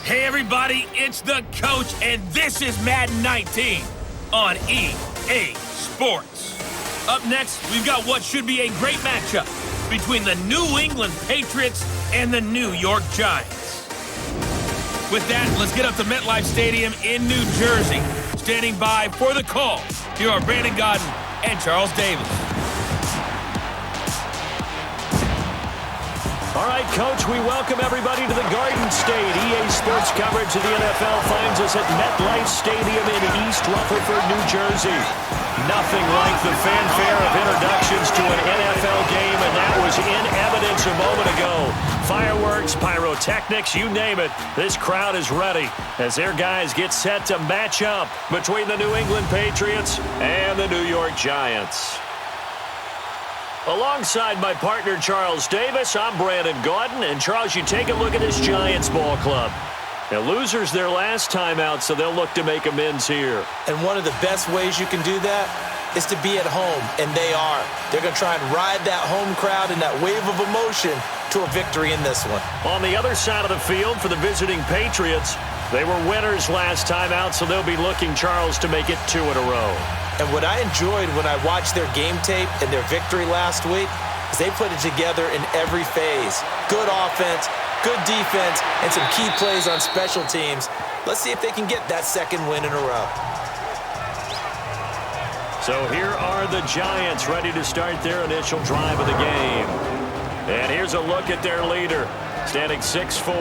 Hey everybody, it's the coach, and this is Madden 19 on EA Sports. Up next, we've got what should be a great matchup between the New England Patriots and the New York Giants. With that, let's get up to MetLife Stadium in New Jersey. Standing by for the call, here are Brandon Godden and Charles Davis. All right, Coach, we welcome everybody to the Garden State. EA Sports coverage of the NFL finds us at MetLife Stadium in East Rutherford, New Jersey. Nothing like the fanfare of introductions to an NFL game, and that was in evidence a moment ago. Fireworks, pyrotechnics, you name it. This crowd is ready as their guys get set to match up between the New England Patriots and the New York Giants. Alongside my partner, Charles Davis, I'm Brandon Godden. And, Charles, you take a look at this Giants ball club. Now, losers their last time out, so they'll look to make amends here. And one of the best ways you can do that is to be at home, and they are. They're going to try and ride that home crowd and that wave of emotion to a victory in this one. On the other side of the field for the visiting Patriots, they were winners last time out, so they'll be looking, Charles, to make it 2 in a row. And what I enjoyed when I watched their game tape and their victory last week is they put it together in every phase. Good offense, good defense, and some key plays on special teams. Let's see if they can get that second win in a row. So here are the Giants ready to start their initial drive of the game. And here's a look at their leader, standing 6'4".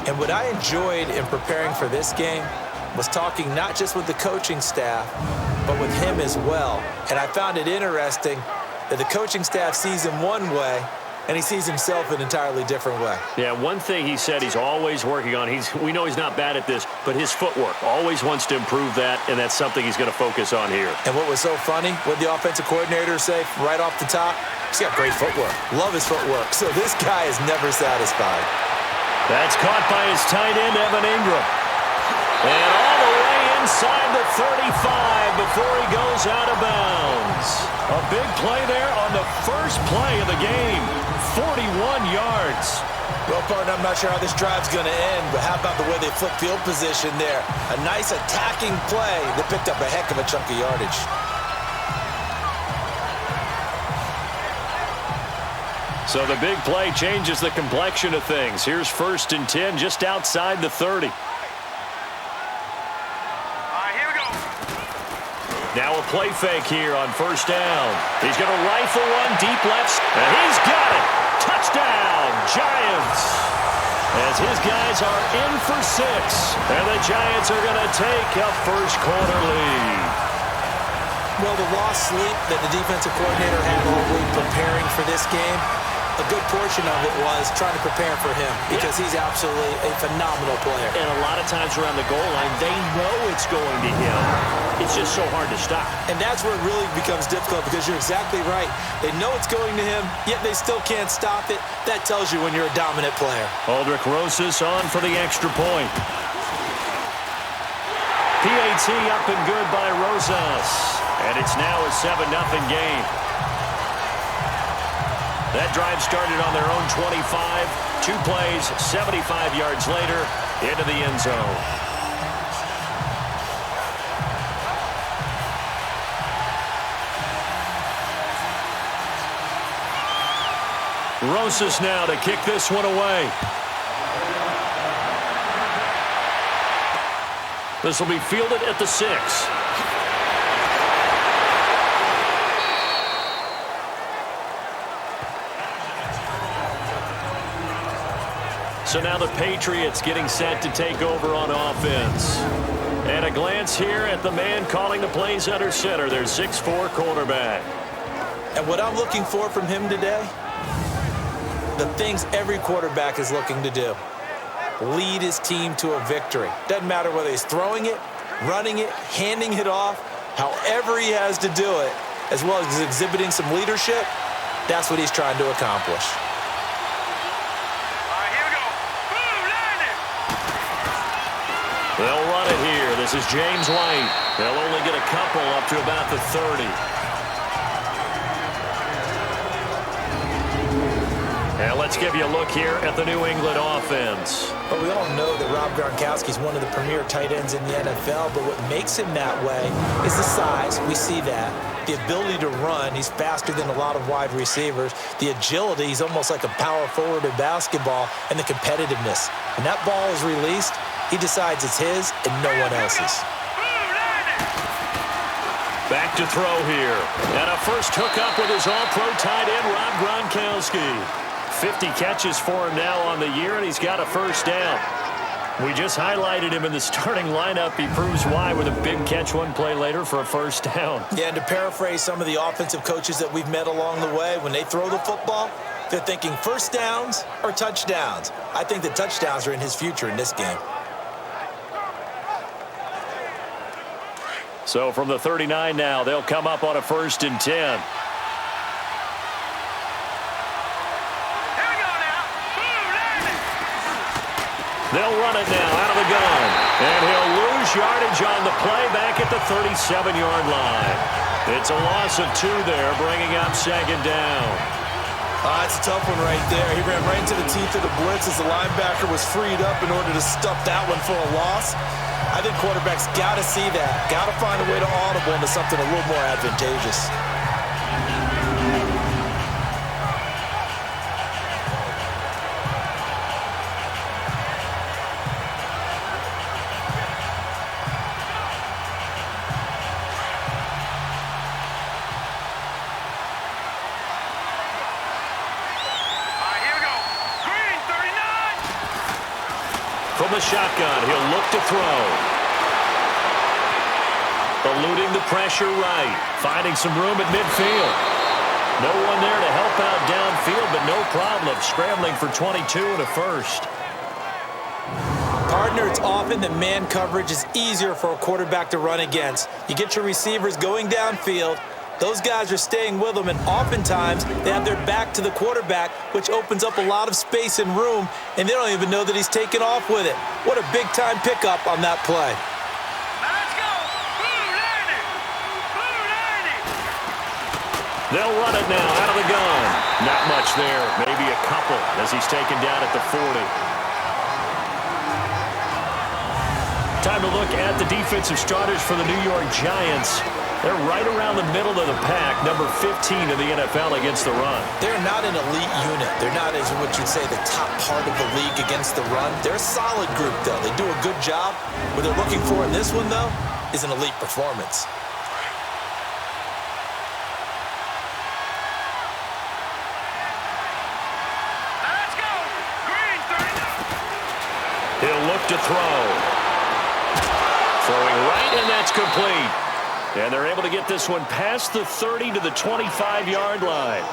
And what I enjoyed in preparing for this game was talking not just with the coaching staff, but with him as well. And I found it interesting that the coaching staff sees him one way, and he sees himself an entirely different way. Yeah, one thing he said he's always working on, we know he's not bad at this, but his footwork, always wants to improve that, and that's something he's going to focus on here. And what was so funny, what the offensive coordinator say right off the top, he's got great footwork. Love his footwork. So this guy is never satisfied. That's caught by his tight end, Evan Ingram. And all the way inside the 35 before he goes out of bounds. A big play there on the first play of the game. 41 yards. Well, partner, I'm not sure how this drive's going to end, but how about the way they flip field position there? A nice attacking play that picked up a heck of a chunk of yardage. So the big play changes the complexion of things. Here's 1st and 10 just outside the 30. Now a play fake here on 1st down. He's going to rifle one deep left, and he's got it. Touchdown, Giants. As his guys are in for 6, and the Giants are going to take a first quarter lead. Well, the lost sleep that the defensive coordinator had all week preparing for this game, a good portion of it was trying to prepare for him because he's absolutely a phenomenal player. And a lot of times around the goal line, they know it's going to him. It's just so hard to stop. And that's where it really becomes difficult because you're exactly right. They know it's going to him, yet they still can't stop it. That tells you when you're a dominant player. Aldrich Rosas on for the extra point. PAT up and good by Rosas. And it's now a 7-0 game. That drive started on their own 25. 2 plays, 75 yards later, into the end zone. Rosas now to kick this one away. This will be fielded at the 6. So now the Patriots getting set to take over on offense. And a glance here at the man calling the plays under center, their 6'4" quarterback. And what I'm looking for from him today, the things every quarterback is looking to do. Lead his team to a victory. Doesn't matter whether he's throwing it, running it, handing it off, however he has to do it, as well as exhibiting some leadership, that's what he's trying to accomplish. They'll run it here. This is James White. They'll only get a couple up to about the 30. And let's give you a look here at the New England offense. But we all know that Rob Gronkowski is one of the premier tight ends in the NFL, but what makes him that way is the size. We see that. The ability to run. He's faster than a lot of wide receivers. The agility. He's almost like a power forward in basketball. And the competitiveness. When that ball is released, he decides it's his and no one else's. Back to throw here. And a first hookup with his all-pro tight end, Rob Gronkowski. 50 catches for him now on the year, and he's got a first down. We just highlighted him in the starting lineup. He proves why with a big catch one play later for a first down. Yeah, and to paraphrase some of the offensive coaches that we've met along the way, when they throw the football, they're thinking first downs or touchdowns. I think the touchdowns are in his future in this game. So from the 39 now, they'll come up on a 1st and 10. They'll run it now out of the gun. And he'll lose yardage on the play back at the 37-yard line. It's a loss of 2 there, bringing up 2nd down. It's a tough one right there. He ran right into the teeth of the blitz as the linebacker was freed up in order to stuff that one for a loss. I think quarterbacks got to see that. Got to find a way to audible into something a little more advantageous. From the shotgun, he'll look to throw. Eluding the pressure right. Finding some room at midfield. No one there to help out downfield, but no problem. Scrambling for 22 and a first. Partner, it's often that man coverage is easier for a quarterback to run against. You get your receivers going downfield. Those guys are staying with them, and oftentimes they have their back to the quarterback, which opens up a lot of space and room, and they don't even know that he's taken off with it. What a big-time pickup on that play. Let's go! They'll run it now out of the gun. Not much there, maybe a couple as he's taken down at the 40. Time to look at the defensive starters for the New York Giants. They're right around the middle of the pack, number 15 in the NFL against the run. They're not an elite unit. They're not, as what you'd say, the top part of the league against the run. They're a solid group, though. They do a good job. What they're looking for in this one, though, is an elite performance. Let's go! Green 39. He'll look to throw. Throwing right, and that's complete. And they're able to get this one past the 30 to the 25-yard line.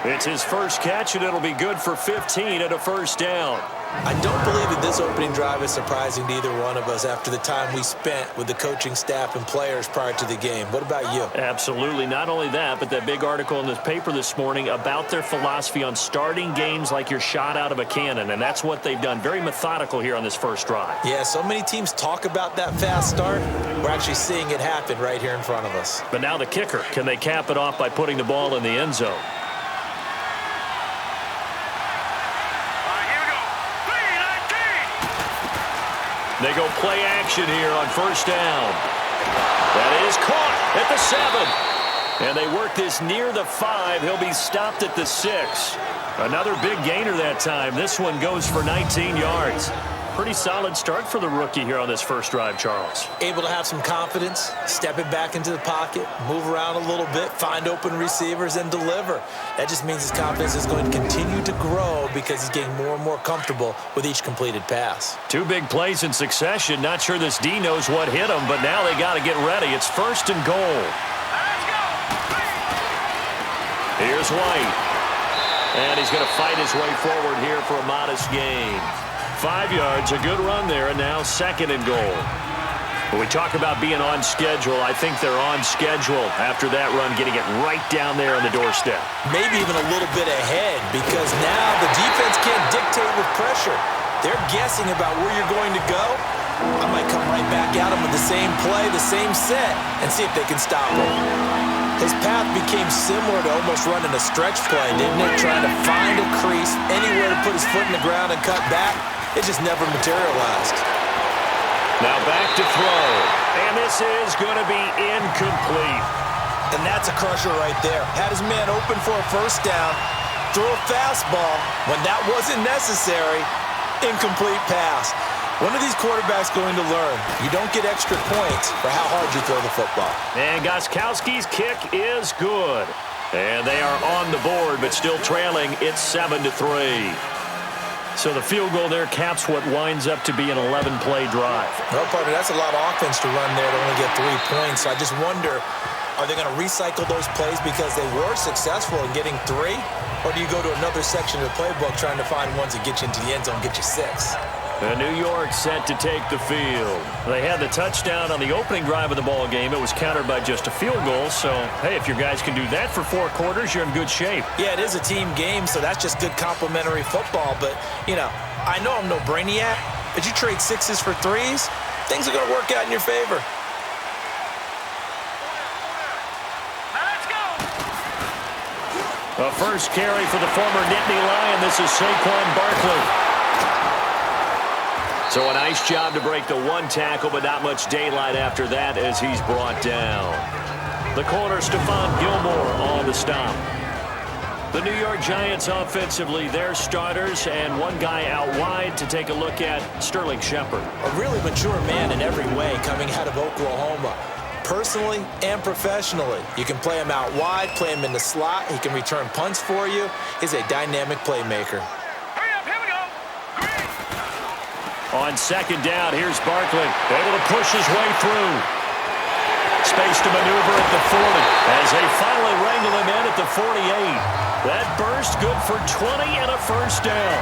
It's his first catch, and it'll be good for 15 and a first down. I don't believe that this opening drive is surprising to either one of us after the time we spent with the coaching staff and players prior to the game. What about you? Absolutely. Not only that, but that big article in the paper this morning about their philosophy on starting games like you're shot out of a cannon, and that's what they've done. Very methodical here on this first drive. Yeah, so many teams talk about that fast start. We're actually seeing it happen right here in front of us. But now the kicker. Can they cap it off by putting the ball in the end zone? They go play action here on first down. That is caught at the 7. And they work this near the 5. He'll be stopped at the 6. Another big gainer that time. This one goes for 19 yards. Pretty solid start for the rookie here on this first drive, Charles. Able to have some confidence, step it back into the pocket, move around a little bit, find open receivers, and deliver. That just means his confidence is going to continue to grow because he's getting more and more comfortable with each completed pass. 2 big plays in succession. Not sure this D knows what hit him, but now they got to get ready. It's 1st and goal. Let's go! Here's White. And he's going to fight his way forward here for a modest gain. 5 yards, a good run there, and now 2nd and goal. When we talk about being on schedule, I think they're on schedule after that run, getting it right down there on the doorstep. Maybe even a little bit ahead because now the defense can't dictate with pressure. They're guessing about where you're going to go. I might come right back at them with the same play, the same set, and see if they can stop them. His path became similar to almost running a stretch play, didn't it? Trying to find a crease, anywhere to put his foot in the ground and cut back. It just never materialized. Now back to throw. And this is going to be incomplete. And that's a crusher right there. Had his man open for a first down, threw a fastball. When that wasn't necessary, incomplete pass. One of these quarterbacks going to learn, you don't get extra points for how hard you throw the football. And Gostkowski's kick is good. And they are on the board, but still trailing. It's 7-3. So the field goal there caps what winds up to be an 11-play drive. Well, partner, that's a lot of offense to run there to only get 3 points. So I just wonder, are they going to recycle those plays because they were successful in getting 3? Or do you go to another section of the playbook trying to find ones that get you into the end zone and get you 6? And New York set to take the field. They had the touchdown on the opening drive of the ball game. It was countered by just a field goal. So, hey, if your guys can do that for 4 quarters, you're in good shape. Yeah, it is a team game, so that's just good complimentary football. But, you know, I know I'm no brainiac, but you trade 6s for 3s, things are going to work out in your favor. Let's go. A first carry for the former Nittany Lion. This is Saquon Barkley. So a nice job to break the 1 tackle, but not much daylight after that as he's brought down. The corner, Stephon Gilmore, on the stop. The New York Giants offensively, their starters, and one guy out wide to take a look at, Sterling Shepard. A really mature man in every way coming out of Oklahoma. Personally and professionally, you can play him out wide, play him in the slot. He can return punts for you. He's a dynamic playmaker. On second down, here's Barkley, able to push his way through. Space to maneuver at the 40 as they finally wrangle him in at the 48. That burst good for 20 and a first down.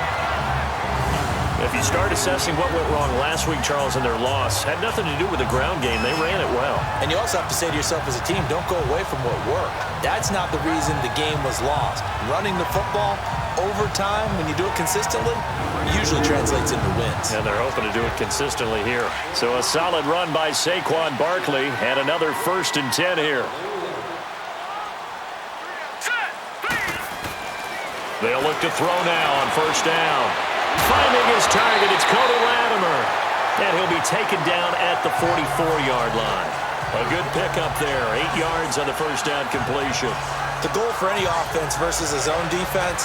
If you start assessing what went wrong last week, Charles, in their loss, had nothing to do with the ground game. They ran it well. And you also have to say to yourself as a team, don't go away from what worked. That's not the reason the game was lost. Running the football over time, when you do it consistently, usually translates into wins. And they're hoping to do it consistently here. So a solid run by Saquon Barkley and another 1st and 10 here. They'll look to throw now on first down. Finding his target, it's Cody Latimer. And he'll be taken down at the 44-yard line. A good pickup there, 8 yards on the first down completion. The goal for any offense versus a zone defense,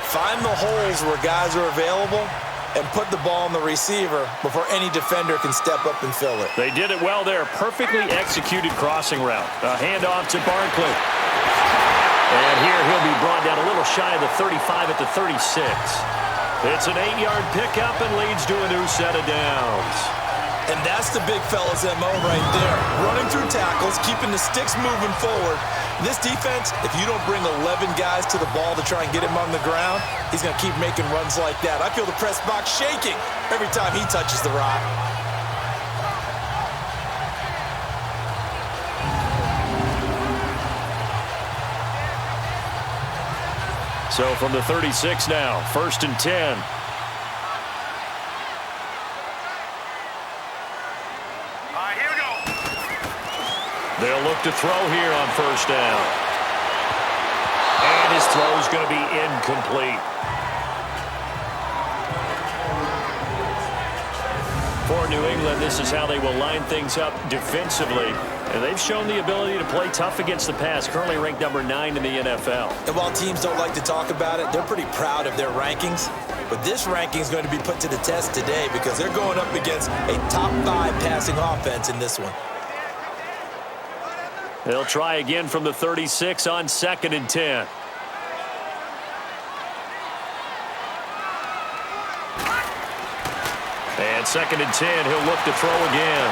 find the holes where guys are available and put the ball on the receiver before any defender can step up and fill it. They did it well there. Perfectly executed crossing route. A handoff to Barkley. And here he'll be brought down a little shy of the 35 at the 36. It's an 8-yard pickup and leads to a new set of downs. And that's the big fella's MO right there. Running through tackles, keeping the sticks moving forward. This defense, if you don't bring 11 guys to the ball to try and get him on the ground, he's going to keep making runs like that. I feel the press box shaking every time he touches the rock. So from the 36 now, 1st and 10. They'll look to throw here on first down. And his throw is going to be incomplete. For New England, this is how they will line things up defensively. And they've shown the ability to play tough against the pass, currently ranked number 9 in the NFL. And while teams don't like to talk about it, they're pretty proud of their rankings. But this ranking is going to be put to the test today because they're going up against a top 5 passing offense in this one. They'll try again from the 36 on 2nd and 10. And 2nd and 10, he'll look to throw again.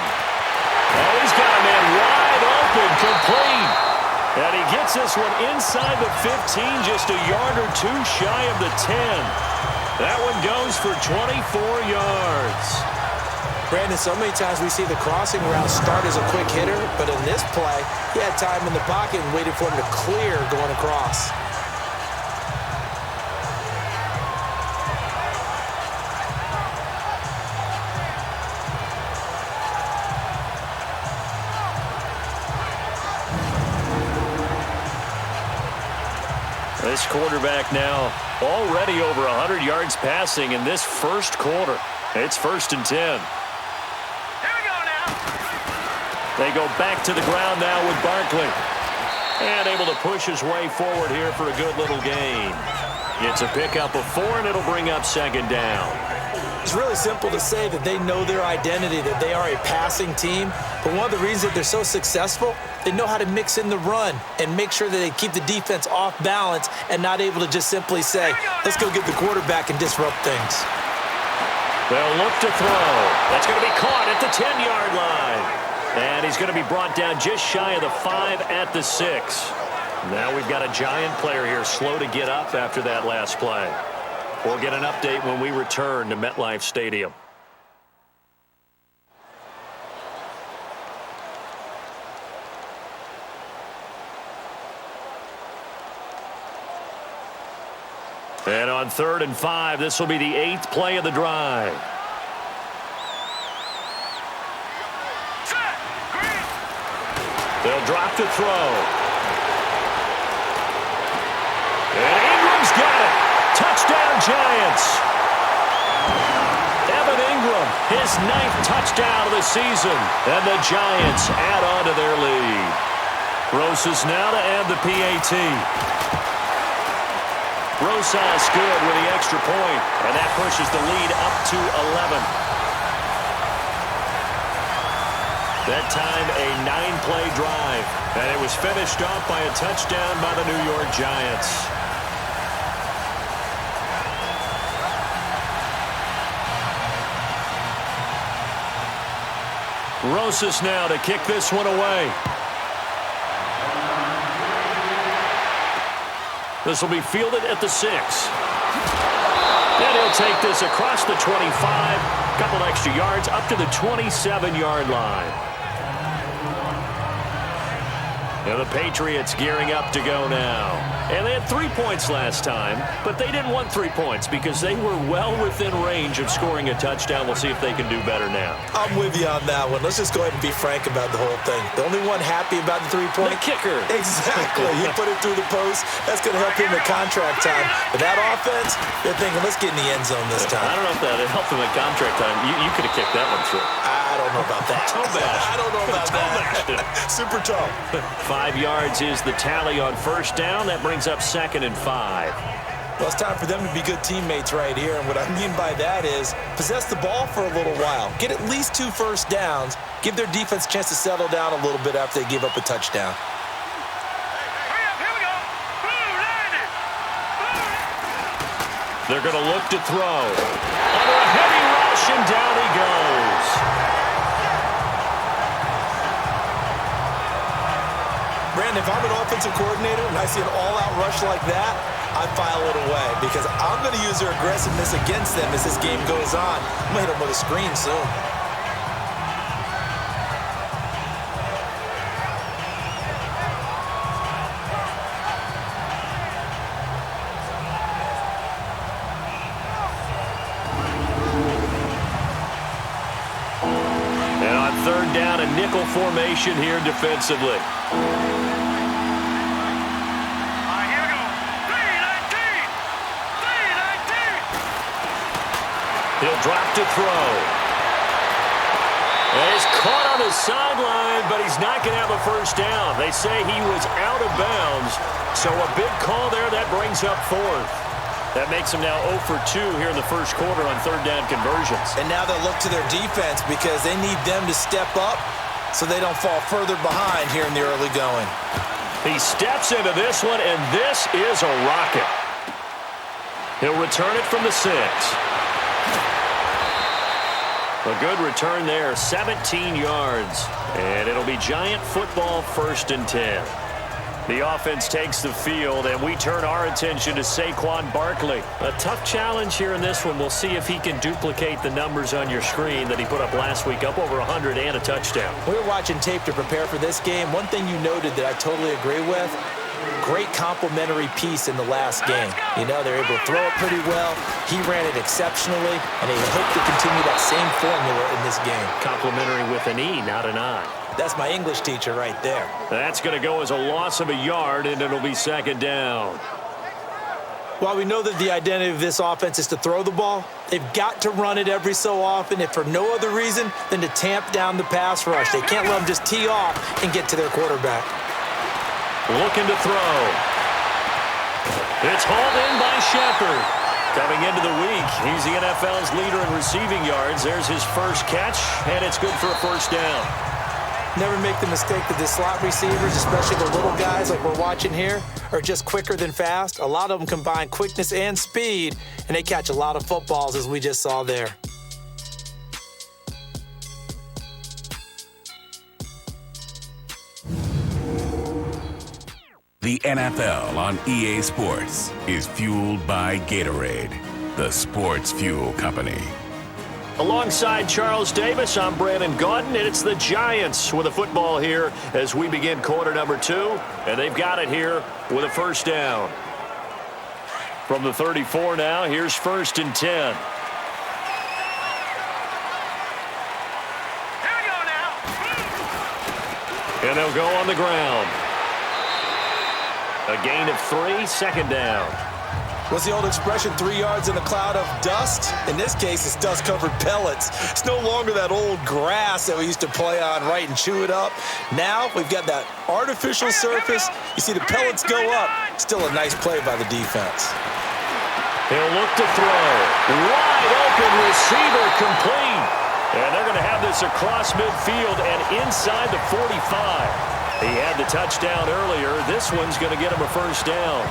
Oh, he's got a man wide open, complete. And he gets this one inside the 15, just a yard or 2 shy of the 10. That one goes for 24 yards. Brandon, so many times we see the crossing route start as a quick hitter, but in this play, he had time in the pocket and waited for him to clear going across. This quarterback now already over 100 yards passing in this first quarter. It's 1st and 10. Here we go now. They go back to the ground now with Barkley. And able to push his way forward here for a good little gain. It's a pickup of 4, and it'll bring up 2nd down. It's really simple to say that they know their identity, that they are a passing team. But one of the reasons that they're so successful, they know how to mix in the run and make sure that they keep the defense off balance and not able to just simply say, let's go get the quarterback and disrupt things. They'll look to throw. That's going to be caught at the 10-yard line. And he's going to be brought down just shy of the 5 at the 6. Now we've got a Giant player here slow to get up after that last play. We'll get an update when we return to MetLife Stadium. And on 3rd and 5, this will be the 8th play of the drive. They'll drop to throw. And Ingram's got it. Touchdown, Giants. Evan Ingram, his 9th touchdown of the season. And the Giants add on to their lead. Rosas now to add the PAT. Rosas good with the extra point. And that pushes the lead up to 11. That time a 9-play drive, and it was finished off by a touchdown by the New York Giants. Rosas now to kick this one away. This will be fielded at the 6. And he'll take this across the 25, couple extra yards up to the 27-yard line. And the Patriots gearing up to go now. And they had 3 points last time, but they didn't want 3 points because they were well within range of scoring a touchdown. We'll see if they can do better now. I'm with you on that one. Let's just go ahead and be frank about the whole thing. The only one happy about the 3-point? The kicker. Exactly. He put it through the post. That's going to help him at contract time. But that offense, they're thinking, let's get in the end zone this time. I don't know if that helped him at contract time. You could have kicked that one through. I don't know about that. Toe bash. I don't know about that. Super toe. 5 yards is the tally on 1st down. That brings up 2nd and 5. Well, it's time for them to be good teammates right here. And what I mean by that is possess the ball for a little while. Get at least 2 first downs. Give their defense a chance to settle down a little bit after they give up a touchdown. Hurry up, here we go. Boom, landed. They're going to look to throw. Under a heavy rush, and down he goes. Brandon, if I'm an offensive coordinator and I see an all-out rush like that, I file it away because I'm going to use their aggressiveness against them as this game goes on. I'm going to hit them with a screen soon. And on 3rd down, a nickel formation here defensively. He'll drop to throw. And he's caught on the sideline, but he's not going to have a first down. They say he was out of bounds, so a big call there. That brings up 4th. That makes him now 0 for 2 here in the first quarter on 3rd down conversions. And now they'll look to their defense because they need them to step up so they don't fall further behind here in the early going. He steps into this one, and this is a rocket. He'll return it from the 6. A good return there, 17 yards. And it'll be Giant football, 1st and 10. The offense takes the field, and we turn our attention to Saquon Barkley. A tough challenge here in this one. We'll see if he can duplicate the numbers on your screen that he put up last week, up over 100 and a touchdown. We were watching tape to prepare for this game. One thing you noted that I totally agree with, great complimentary piece in the last game. You know, they're able to throw it pretty well. He ran it exceptionally, and they hope to continue that same formula in this game. Complimentary with an E, not an I. That's my English teacher right there. That's going to go as a loss of a yard, and it'll be 2nd down. While we know that the identity of this offense is to throw the ball, they've got to run it every so often, if for no other reason than to tamp down the pass rush. They can't let them just tee off and get to their quarterback. Looking to throw. It's hauled in by Shepard. Coming into the week, he's the NFL's leader in receiving yards. There's his first catch, and it's good for a first down. Never make the mistake that the slot receivers, especially the little guys like we're watching here, are just quicker than fast. A lot of them combine quickness and speed, and they catch a lot of footballs, as we just saw there. The NFL on EA Sports is fueled by Gatorade, the sports fuel company. Alongside Charles Davis, I'm Brandon Gaudin, and it's the Giants with a football here as we begin quarter number 2, and they've got it here with a first down. From the 34 now, here's 1st and 10. Here we go now. And they'll go on the ground. A gain of 3, 2nd down. What's the old expression, 3 yards in a cloud of dust? In this case, it's dust-covered pellets. It's no longer that old grass that we used to play on, right, and chew it up. Now we've got that artificial surface. You see the pellets go up. Still a nice play by the defense. He'll look to throw. Wide open receiver complete. And they're going to have this across midfield and inside the 45. He had the touchdown earlier. This one's going to get him a first down.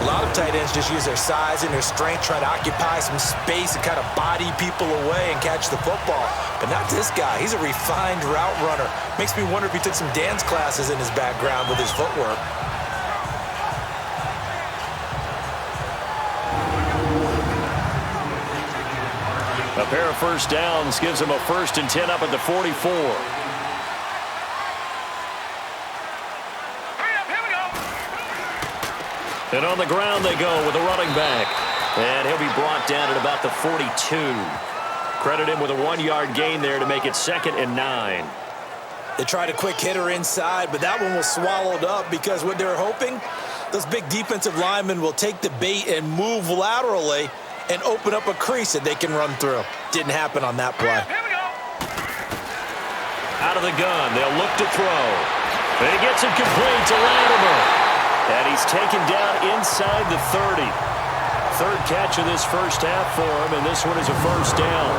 A lot of tight ends just use their size and their strength, try to occupy some space and kind of body people away and catch the football. But not this guy. He's a refined route runner. Makes me wonder if he took some dance classes in his background with his footwork. A pair of first downs gives him a 1st and 10 up at the 44. And on the ground they go with a running back. And he'll be brought down at about the 42. Credit him with a 1-yard gain there to make it 2nd and 9. They tried a quick hitter inside, but that one was swallowed up because what they're hoping, those big defensive linemen will take the bait and move laterally and open up a crease that they can run through. Didn't happen on that play. Here we go. Out of the gun, they'll look to throw. And he gets it complete to Latimer. And he's taken down inside the 30. 3rd catch of this first half for him, and this one is a first down.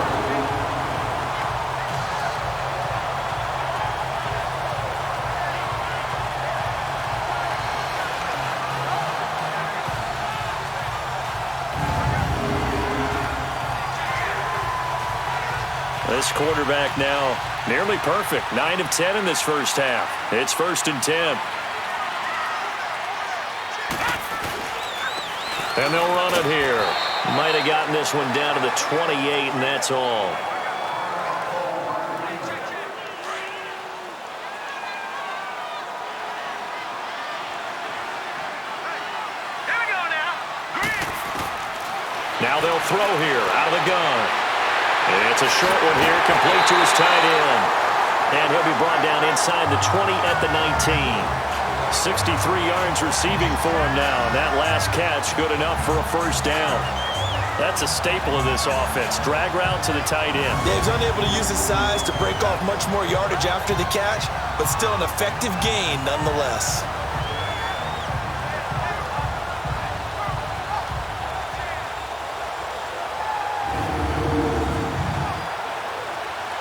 This quarterback now nearly perfect. 9 of 10 in this first half. It's 1st and 10. And they'll run it here. Might have gotten this one down to the 28, and that's all. Here we go now. Now they'll throw here out of the gun. And it's a short one here, complete to his tight end. And he'll be brought down inside the 20 at the 19. 63 yards receiving for him now. That last catch good enough for a first down. That's a staple of this offense. Drag route to the tight end. Yeah, he's unable to use his size to break off much more yardage after the catch, but still an effective gain nonetheless.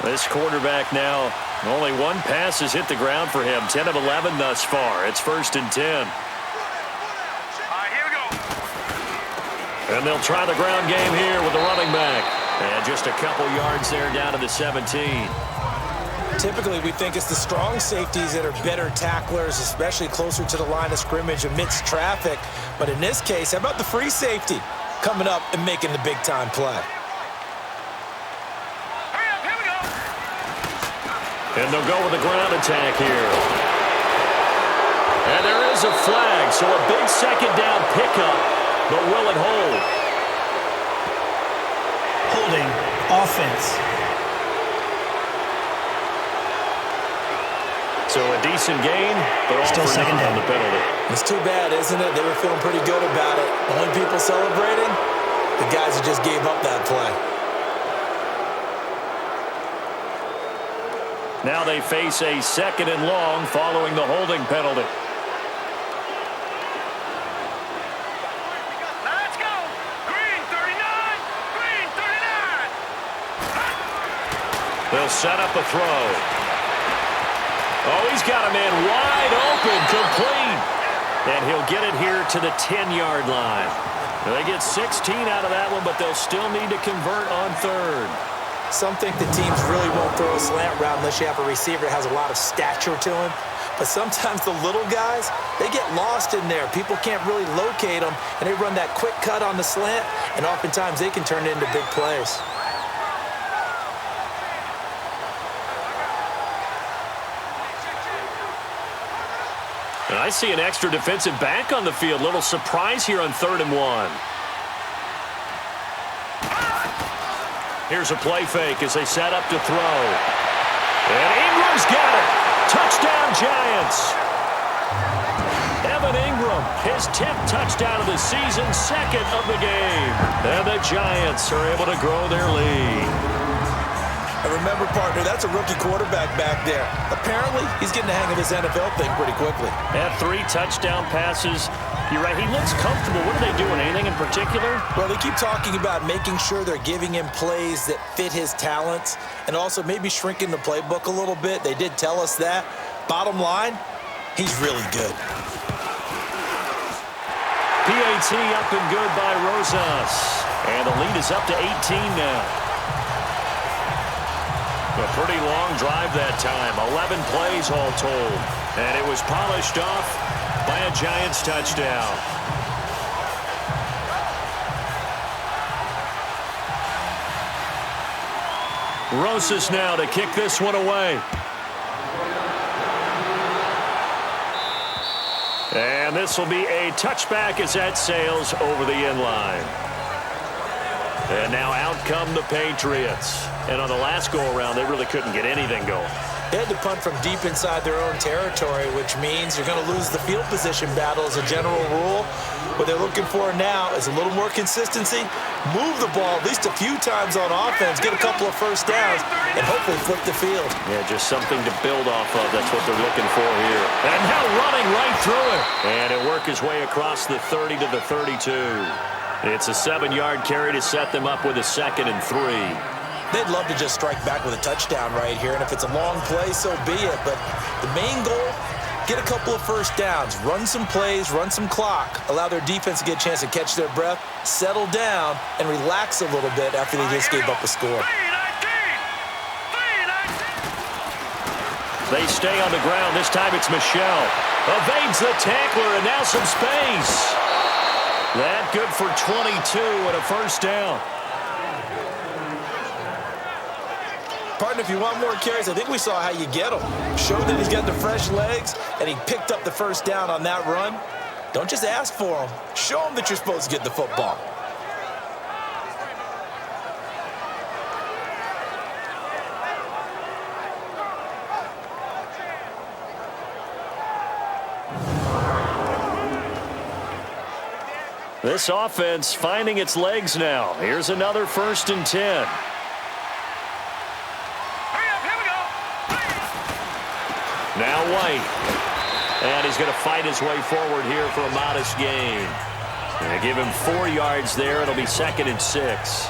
This quarterback now, only 1 pass has hit the ground for him. 10 of 11 thus far. It's 1st and 10. All right, here we go. And they'll try the ground game here with the running back. And just a couple yards there down to the 17. Typically, we think it's the strong safeties that are better tacklers, especially closer to the line of scrimmage amidst traffic. But in this case, how about the free safety coming up and making the big-time play? And they'll go with a ground attack here. And there is a flag, so a big 2nd down pickup, but will it hold? Holding offense. So a decent gain, but all Still for 2nd naught down. on the penalty. It's too bad, isn't it? They were feeling pretty good about it. Only people celebrating, the guys who just gave up that play. Now they face a 2nd and long following the holding penalty. Let's go. Green 39. Green 39. They'll set up a throw. Oh, he's got a man wide open, complete. And he'll get it here to the 10-yard line. They get 16 out of that one, but they'll still need to convert on 3rd. Some think the teams really won't throw a slant route unless you have a receiver that has a lot of stature to him. But sometimes the little guys, they get lost in there. People can't really locate them, and they run that quick cut on the slant, and oftentimes they can turn it into big plays. And I see an extra defensive back on the field. Little surprise here on 3rd and 1. Here's a play fake as they set up to throw. And Ingram's got it. Touchdown, Giants. Evan Ingram, his 10th touchdown of the season, 2nd of the game. And the Giants are able to grow their lead. And remember, partner, that's a rookie quarterback back there. Apparently, he's getting the hang of this NFL thing pretty quickly. Had 3 touchdown passes. You're right, he looks comfortable. What are they doing? Anything in particular? Well, they keep talking about making sure they're giving him plays that fit his talents and also maybe shrinking the playbook a little bit. They did tell us that. Bottom line, he's really good. PAT up and good by Rosas. And the lead is up to 18 now. A pretty long drive that time. 11 plays all told. And it was polished off by a Giants touchdown. Rosas now to kick this one away. And this will be a touchback as that sails over the end line. And now out come the Patriots. And on the last go-around, they really couldn't get anything going. They had to punt from deep inside their own territory, which means you're going to lose the field position battle as a general rule. What they're looking for now is a little more consistency, move the ball at least a few times on offense, get a couple of first downs, and hopefully flip the field. Yeah, just something to build off of. That's what they're looking for here. And now running right through it. And it worked his way across the 30 to the 32. It's a 7-yard carry to set them up with a 2nd and 3. They'd love to just strike back with a touchdown right here, and if it's a long play, so be it. But the main goal, get a couple of first downs, run some plays, run some clock, allow their defense to get a chance to catch their breath, settle down, and relax a little bit after they just gave up a score. They stay on the ground. This time it's Michel. Evades the tackler, and now some space. That good for 22 and a first down. Partner, if you want more carries, I think we saw how you get them. Showed that he's got the fresh legs, and he picked up the first down on that run. Don't just ask for them. Show them that you're supposed to get the football. This offense finding its legs now. Here's another 1st and 10. Now White. And he's going to fight his way forward here for a modest gain. They give him 4 yards there. It'll be 2nd and 6.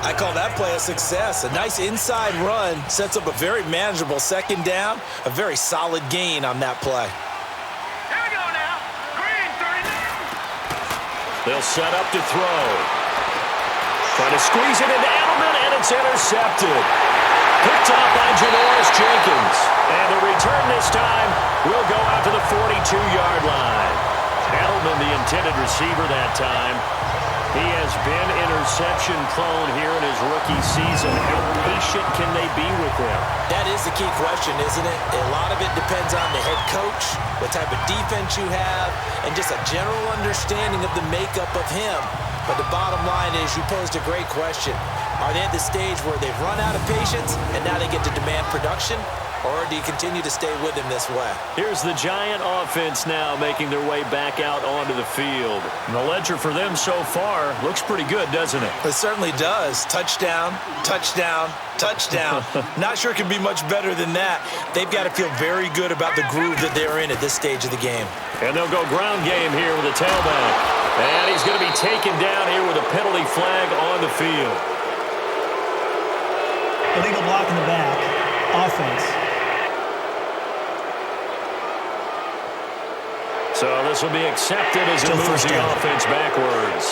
I call that play a success. A nice inside run sets up a very manageable 2nd down. A very solid gain on that play. Here we go now. Green 39. They'll set up to throw. Trying to squeeze it into Edelman, and it's intercepted. Picked off by Janoris Jenkins. And the return this time will go out to the 42-yard line. Edelman, the intended receiver that time. He has been interception-prone here in his rookie season. How patient can they be with him? That is the key question, isn't it? A lot of it depends on the head coach, what type of defense you have, and just a general understanding of the makeup of him. But the bottom line is you posed a great question. Are they at the stage where they've run out of patience and now they get to demand production? or do you continue to stay with him this way? Here's the Giant offense now making their way back out onto the field. And the ledger for them so far looks pretty good, doesn't it? It certainly does. Touchdown, touchdown, touchdown. Not sure it can be much better than that. They've got to feel very good about the groove that they're in at this stage of the game. And they'll go ground game here with a tailback. And he's going to be taken down here with a penalty flag on the field. Illegal block in the back. Offense. So this will be accepted as it moves the offense backwards.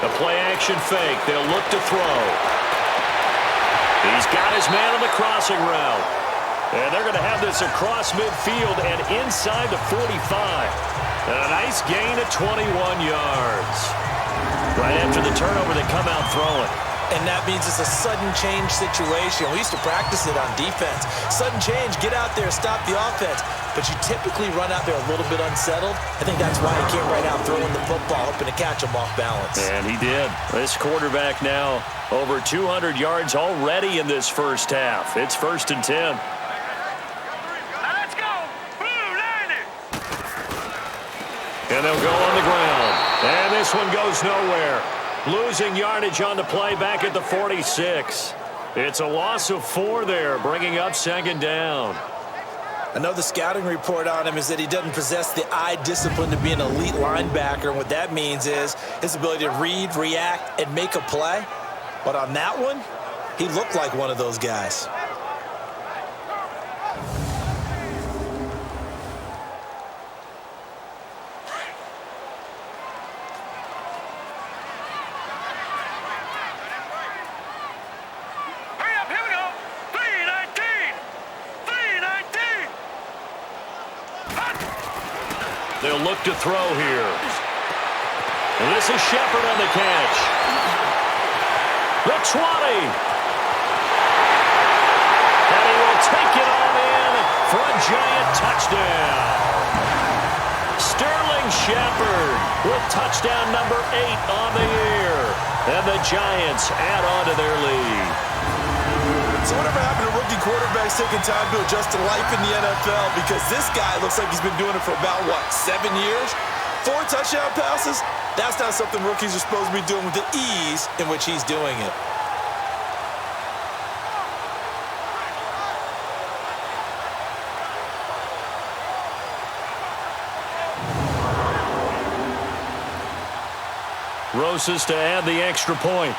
A play-action fake. They'll look to throw. He's got his man on the crossing route. And they're going to have this across midfield and inside the 45. And a nice gain of 21 yards. Right after the turnover, they come out throwing. And that means it's a sudden change situation. We used to practice it on defense. Sudden change, get out there, stop the offense. But you typically run out there a little bit unsettled. I think that's why he came right out throwing the football, hoping to catch him off balance. And he did. This quarterback now over 200 yards already in this first half. It's 1st and 10. Let's go. Blue 90. And they'll go on the ground. And this one goes nowhere. Losing yardage on the play back at the 46. It's a loss of 4 there, bringing up 2nd down. I know the scouting report on him is that he doesn't possess the eye discipline to be an elite linebacker. And what that means is his ability to read, react, and make a play. But on that one, he looked like one of those guys. They'll look to throw here. And this is Shepard on the catch. The 20. And he will take it on in for a Giant touchdown. Sterling Shepard with touchdown number 8 on the year. And the Giants add on to their lead. So whatever happened to rookie quarterbacks taking time to adjust to life in the NFL? Because this guy looks like he's been doing it for about, 7 years? 4 touchdown passes? That's not something rookies are supposed to be doing with the ease in which he's doing it. Rosas to add the extra point.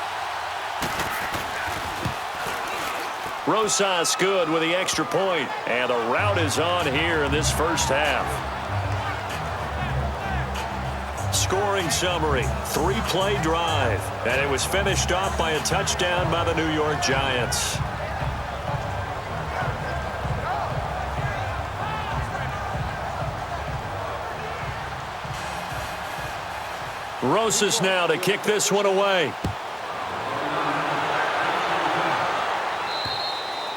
Rosas good with the extra point. And the route is on here in this first half. Scoring summary, 3-play drive. And it was finished off by a touchdown by the New York Giants. Rosas now to kick this one away.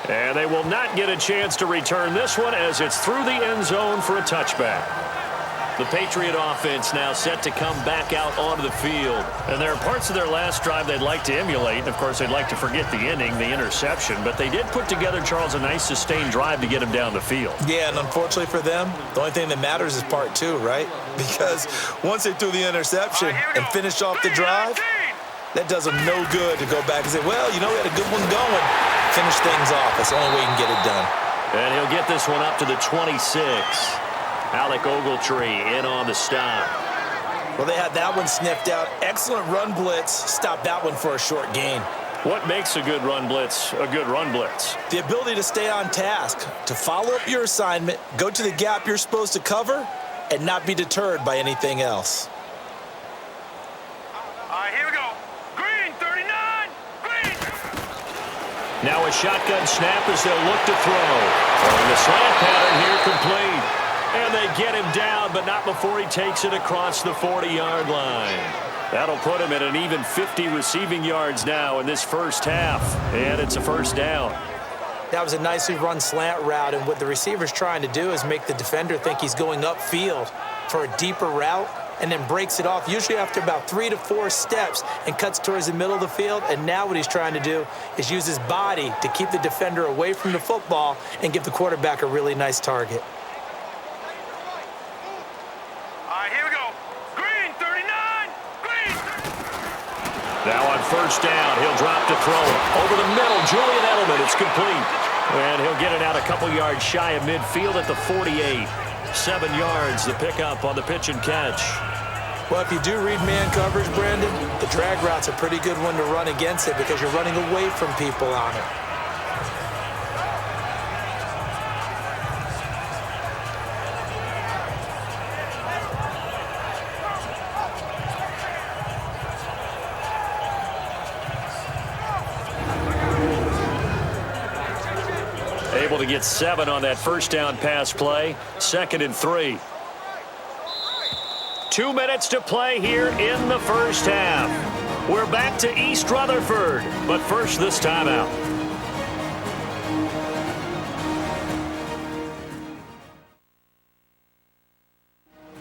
And they will not get a chance to return this one as it's through the end zone for a touchback. The Patriot offense now set to come back out onto the field. And there are parts of their last drive they'd like to emulate. Of course, they'd like to forget the ending, the interception. But they did put together, Charles, a nice sustained drive to get them down the field. Yeah, and unfortunately for them, the only thing that matters is part 2, right? Because once they threw the interception and finished off the drive, that does them no good to go back and say, well, we had a good one going. Finish things off. That's the only way you can get it done. And he'll get this one up to the 26. Alec Ogletree in on the stop. Well, they had that one sniffed out. Excellent run blitz. Stopped that one for a short gain. What makes a good run blitz a good run blitz? The ability to stay on task, to follow up your assignment, go to the gap you're supposed to cover, and not be deterred by anything else. All right, here we go. Green, 39. Green. Now a shotgun snap as they'll look to throw. And the slant pattern here complete. And they get him down, but not before he takes it across the 40-yard line. That'll put him at an even 50 receiving yards now in this first half. And it's a first down. That was a nicely run slant route, and what the receiver's trying to do is make the defender think he's going upfield for a deeper route, and then breaks it off, usually after about 3 to 4 steps, and cuts towards the middle of the field. And now what he's trying to do is use his body to keep the defender away from the football and give the quarterback a really nice target. All right, here we go. Green, 39. Green. Now on first down, he'll drop to throw it. Over the middle, Julian Edelman. It's complete. And he'll get it out a couple yards shy of midfield at the 48. 7 yards, the pickup on the pitch and catch. Well, if you do read man coverage, Brandon, the drag route's a pretty good one to run against it because you're running away from people on it. Able to get 7 on that first down pass play. 2nd and 3. 2 minutes to play here in the first half. We're back to East Rutherford, but first this timeout.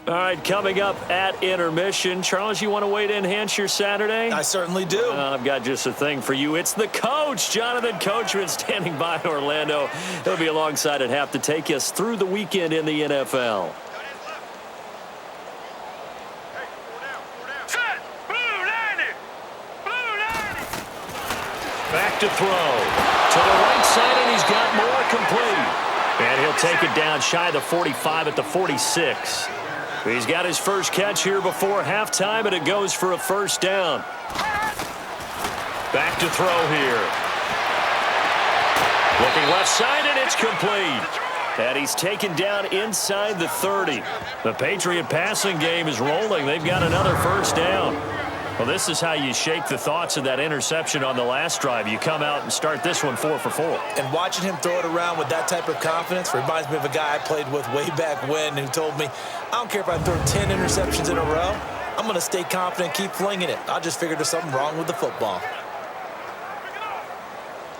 All right, coming up at intermission. Charles, you want to wait to enhance your Saturday? I certainly do. I've got just a thing for you. It's the coach, Jonathan Coachman, standing by in Orlando. He'll be alongside at half to take us through the weekend in the NFL. Set. Blue 90. Blue 90. Back to throw. To the right side, and he's got more complete. And he'll take it down shy of the 45 at the 46. He's got his first catch here before halftime, and it goes for a first down. Back to throw here. Looking left side, and it's complete. And he's taken down inside the 30. The Patriot passing game is rolling. They've got another first down. Well, this is how you shake the thoughts of that interception on the last drive. You come out and start this one 4 for 4. And watching him throw it around with that type of confidence reminds me of a guy I played with way back when who told me, I don't care if I throw 10 interceptions in a row, I'm going to stay confident, keep flinging it. I just figured there's something wrong with the football.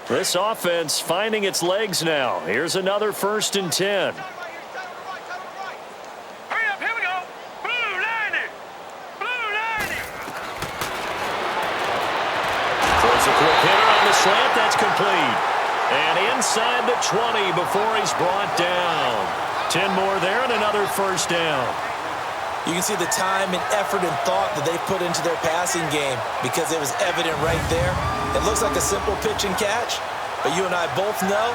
This offense finding its legs now. Here's another 1st and 10. Hurry up, here we go. Blue 90. Blue 90. Throws a quick hitter on the slant. That's complete. And inside the 20 before he's brought down. 10 more there and another first down. You can see the time and effort and thought that they put into their passing game because it was evident right there. It looks like a simple pitch and catch, but you and I both know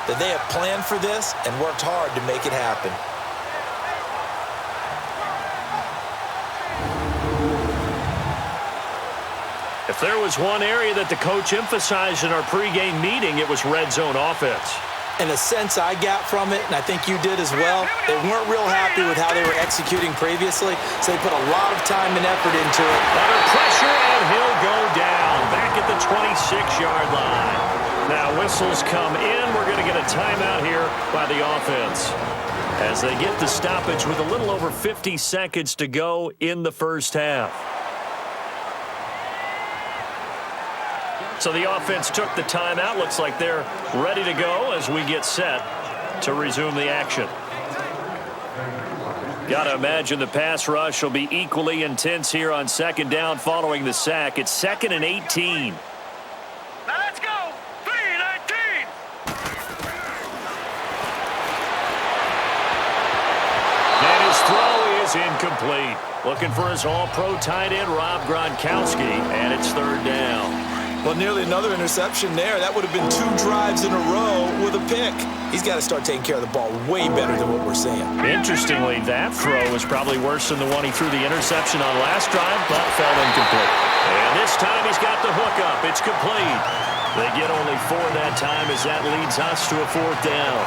that they have planned for this and worked hard to make it happen. If there was one area that the coach emphasized in our pregame meeting, it was red zone offense. In a sense I got from it, and I think you did as well, they weren't real happy with how they were executing previously, so they put a lot of time and effort into it. Under pressure, and he'll go down back at the 26-yard line. Now whistles come in. We're going to get a timeout here by the offense as they get the stoppage with a little over 50 seconds to go in the first half. So the offense took the timeout. Looks like they're ready to go as we get set to resume the action. Got to imagine the pass rush will be equally intense here on 2nd down following the sack. It's 2nd and 18. Now let's go. 3-19. And his throw is incomplete. Looking for his all-pro tight end, Rob Gronkowski, and it's 3rd down. Well, nearly another interception there. That would have been 2 drives in a row with a pick. He's got to start taking care of the ball way better than what we're seeing. Interestingly, that throw was probably worse than the one he threw the interception on last drive, but fell incomplete. And this time he's got the hook up. It's complete. They get only 4 that time as that leads us to a 4th down.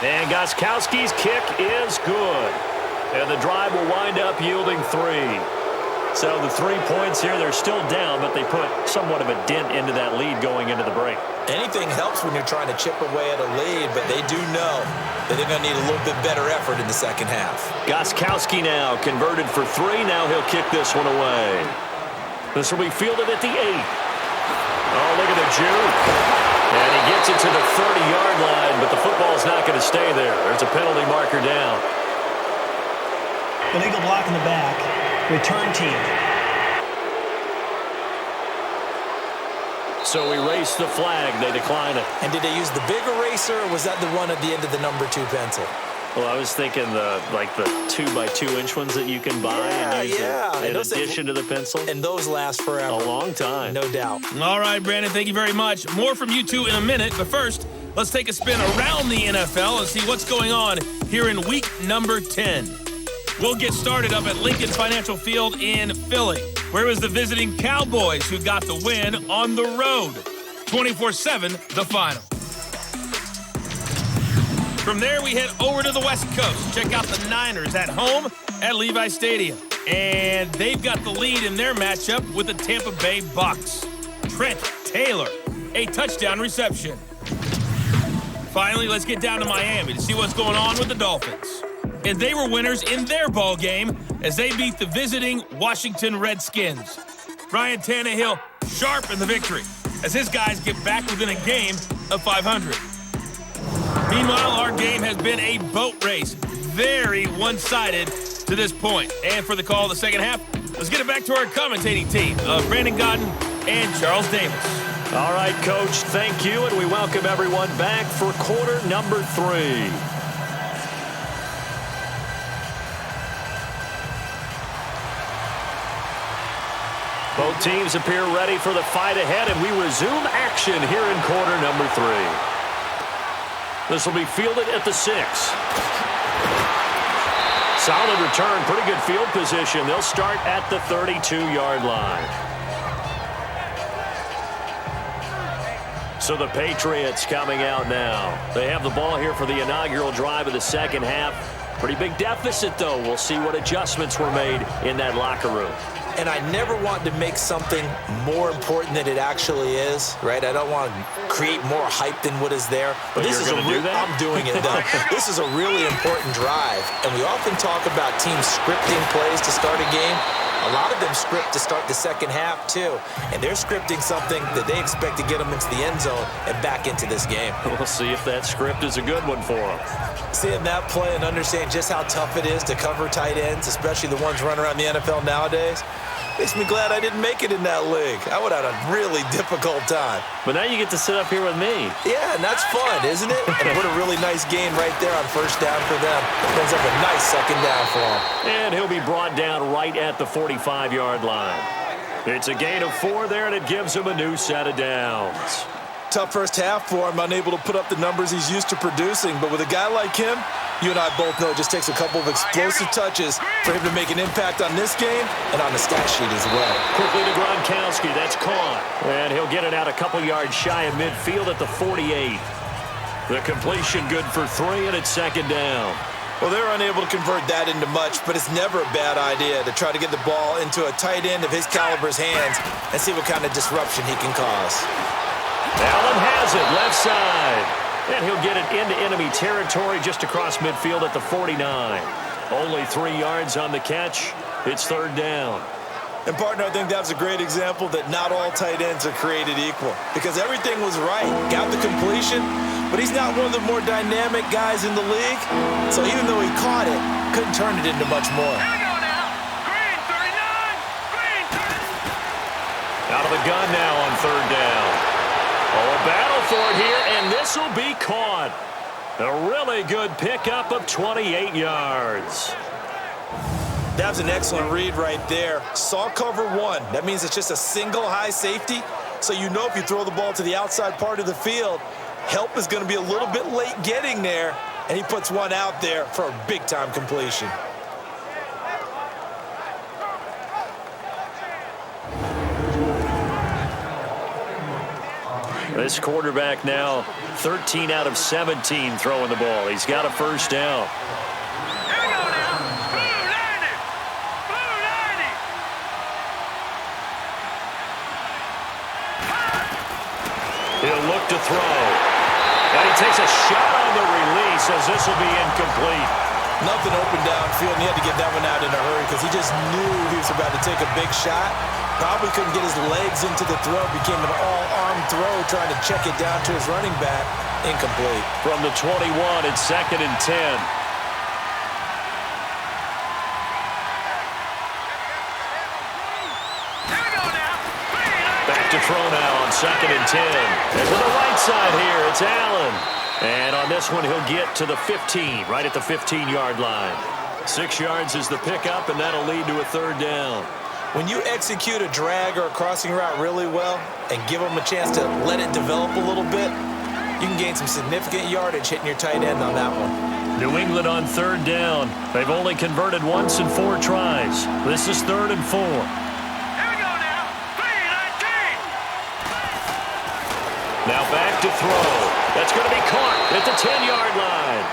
And Gostkowski's kick is good. And the drive will wind up yielding 3. So the 3 points here, they're still down, but they put somewhat of a dent into that lead going into the break. Anything helps when you're trying to chip away at a lead, but they do know that they're going to need a little bit better effort in the second half. Gostkowski now converted for 3. Now he'll kick this one away. This will be fielded at the 8. Oh, look at the juke. And he gets it to the 30-yard line, but the football's not going to stay there. There's a penalty marker down. Illegal block in the back. Return team. So we race the flag. They decline it. And did they use the big eraser, or was that the one at the end of the number 2 pencil? Well, I was thinking the 2x2-inch ones that you can buy and use in addition to the pencil. And those last forever. A long time. No doubt. All right, Brandon, thank you very much. More from you two in a minute, but first, let's take a spin around the NFL and see what's going on here in week number 10. We'll get started up at Lincoln Financial Field in Philly, where it was the visiting Cowboys who got the win on the road. 24-7, the final. From there, we head over to the West Coast. Check out the Niners at home at Levi Stadium. And they've got the lead in their matchup with the Tampa Bay Bucks. Trent Taylor, a touchdown reception. Finally, let's get down to Miami to see what's going on with the Dolphins. And they were winners in their ball game as they beat the visiting Washington Redskins. Ryan Tannehill sharp in the victory as his guys get back within a game of 500. Meanwhile, our game has been a boat race, very one-sided to this point. And for the call of the second half, let's get it back to our commentating team of Brandon Godden and Charles Davis. All right, Coach, thank you, and we welcome everyone back for quarter number 3. Both teams appear ready for the fight ahead, and we resume action here in quarter number 3. This will be fielded at the 6. Solid return, pretty good field position. They'll start at the 32-yard line. So the Patriots coming out now. They have the ball here for the inaugural drive of the second half. Pretty big deficit, though. We'll see what adjustments were made in that locker room. And I never want to make something more important than it actually is, right? I don't want to create more hype than what is there. But this is I'm doing it, though. This is a really important drive. And we often talk about teams scripting plays to start a game. A lot of them script to start the second half, too. And they're scripting something that they expect to get them into the end zone and back into this game. We'll see if that script is a good one for them. Seeing that play and understand just how tough it is to cover tight ends, especially the ones running around the NFL nowadays, makes me glad I didn't make it in that league. I would have had a really difficult time. But now you get to sit up here with me. Yeah, and that's fun, isn't it? And put a really nice game right there on first down for them. Brings up a nice second down for him. And he'll be brought down right at the 45-yard line. It's a gain of 4 there, and it gives him a new set of downs. Tough first half for him, unable to put up the numbers he's used to producing. But with a guy like him, you and I both know it just takes a couple of explosive touches for him to make an impact on this game and on the stat sheet as well. Quickly to Gronkowski, that's caught. And he'll get it out a couple yards shy of midfield at the 48. The completion good for 3, and it's second down. Well, they're unable to convert that into much, but it's never a bad idea to try to get the ball into a tight end of his caliber's hands and see what kind of disruption he can cause. Allen has it, left side. And he'll get it into enemy territory just across midfield at the 49. Only 3 yards on the catch. It's third down. And, partner, I think that's a great example that not all tight ends are created equal because everything was right. Got the completion, but he's not one of the more dynamic guys in the league. So even though he caught it, couldn't turn it into much more. Here we go now. Green 39. Green 30. Out of the gun now on third down. Oh, a battle for it here, and this will be caught. A really good pickup of 28 yards. That's an excellent read right there. Saw cover 1. That means it's just a single high safety. So you know if you throw the ball to the outside part of the field, help is going to be a little bit late getting there. And he puts one out there for a big-time completion. This quarterback now 13 out of 17 throwing the ball. He's got a first down. Here we go now. Blue 90. Blue 90. He'll look to throw. And he takes a shot on the release as this will be incomplete. Nothing open downfield, and he had to get that one out in a hurry because he just knew he was about to take a big shot. Probably couldn't get his legs into the throw. Became an all-arm throw trying to check it down to his running back. Incomplete. From the 21, it's 2nd and 10. Back to throw now on 2nd and 10. And to the right side here, it's Allen. And on this one, he'll get to the 15, right at the 15-yard line. 6 yards is the pickup, and that'll lead to a 3rd down. When you execute a drag or a crossing route really well and give them a chance to let it develop a little bit, you can gain some significant yardage hitting your tight end on that one. New England on 3rd down. They've only converted once in 4 tries. This is 3rd and 4. Here we go now. 3-19. Now back to throw. That's going to be caught at the 10-yard line.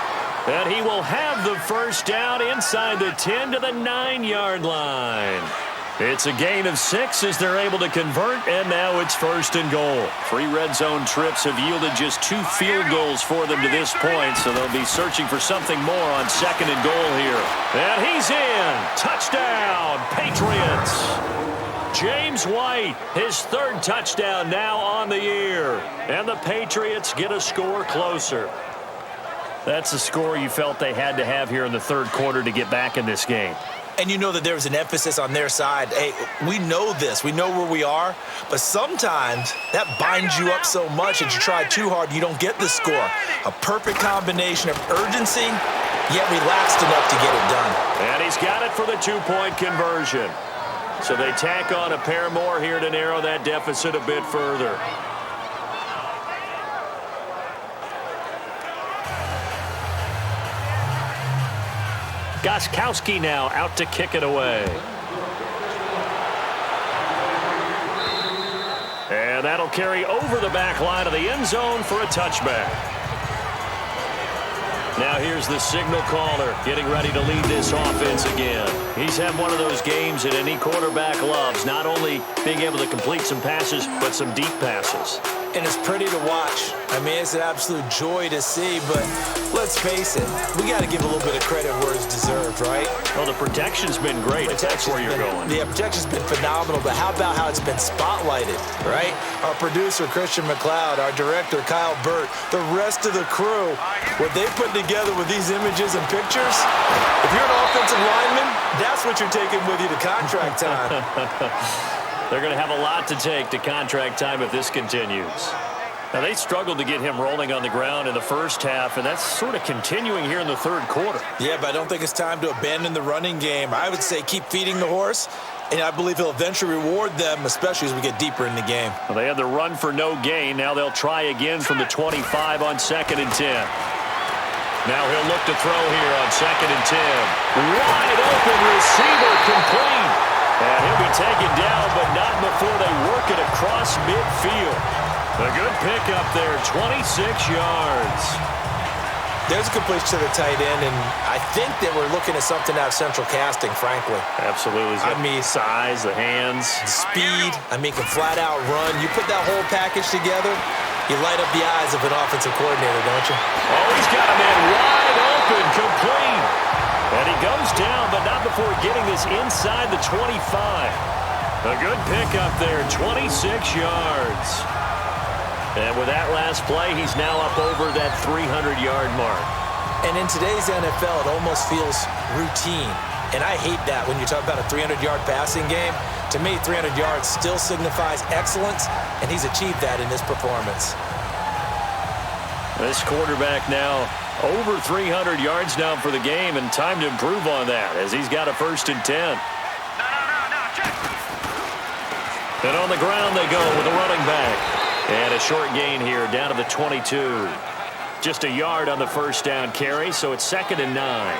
And he will have the 1st down inside the 10 to the 9-yard line. It's a gain of 6 as they're able to convert, and now it's 1st and goal. 3 red zone trips have yielded just 2 field goals for them to this point, so they'll be searching for something more on 2nd and goal here. And he's in. Touchdown, Patriots. James White, his 3rd touchdown now on the year. And the Patriots get a score closer. That's a score you felt they had to have here in the 3rd quarter to get back in this game. And you know that there's an emphasis on their side. Hey, we know this. We know where we are. But sometimes that binds you up so much that you try too hard, you don't get the score. A perfect combination of urgency, yet relaxed enough to get it done. And he's got it for the 2-point conversion. So they tack on a pair more here to narrow that deficit a bit further. Gostkowski now out to kick it away. And that'll carry over the back line of the end zone for a touchback. Now here's the signal caller getting ready to lead this offense again. He's had one of those games that any quarterback loves, not only being able to complete some passes, but some deep passes. And it's pretty to watch. I mean, it's an absolute joy to see, but let's face it, we got to give a little bit of credit where it's deserved, right? Well, the protection's been great, if that's where you're going. The protection's been phenomenal, but how about how it's been spotlighted, right? Our producer, Christian McLeod, our director, Kyle Burt, the rest of the crew, what they put together with these images and pictures, if you're an offensive lineman, that's what you're taking with you to contract time. They're going to have a lot to take to contract time if this continues. Now, they struggled to get him rolling on the ground in the 1st half, and that's sort of continuing here in the 3rd quarter. Yeah, but I don't think it's time to abandon the running game. I would say keep feeding the horse, and I believe he'll eventually reward them, especially as we get deeper in the game. Well, they had the run for no gain. Now they'll try again from the 25 on 2nd and 10. Now he'll look to throw here on 2nd and 10. Wide open receiver complete. And he'll be taken down, but not before they work it across midfield. A good pickup there, 26 yards. There's a completion to the tight end, and I think that we're looking at something out of central casting, frankly. Absolutely. I mean, size, the hands. Speed, I mean, can flat out run. You put that whole package together, you light up the eyes of an offensive coordinator, don't you? Oh, he's got a man wide open, complete. And he goes down, but not before getting this inside the 25. A good pickup there, 26 yards. And with that last play, he's now up over that 300-yard mark. And in today's NFL, it almost feels routine. And I hate that when you talk about a 300-yard passing game. To me, 300 yards still signifies excellence, and he's achieved that in this performance. This quarterback now over 300 yards now for the game, and time to improve on that as he's got a 1st and 10. No, check. And on the ground they go with a running back. And a short gain here down to the 22. Just a yard on the 1st down carry, so it's 2nd and 9.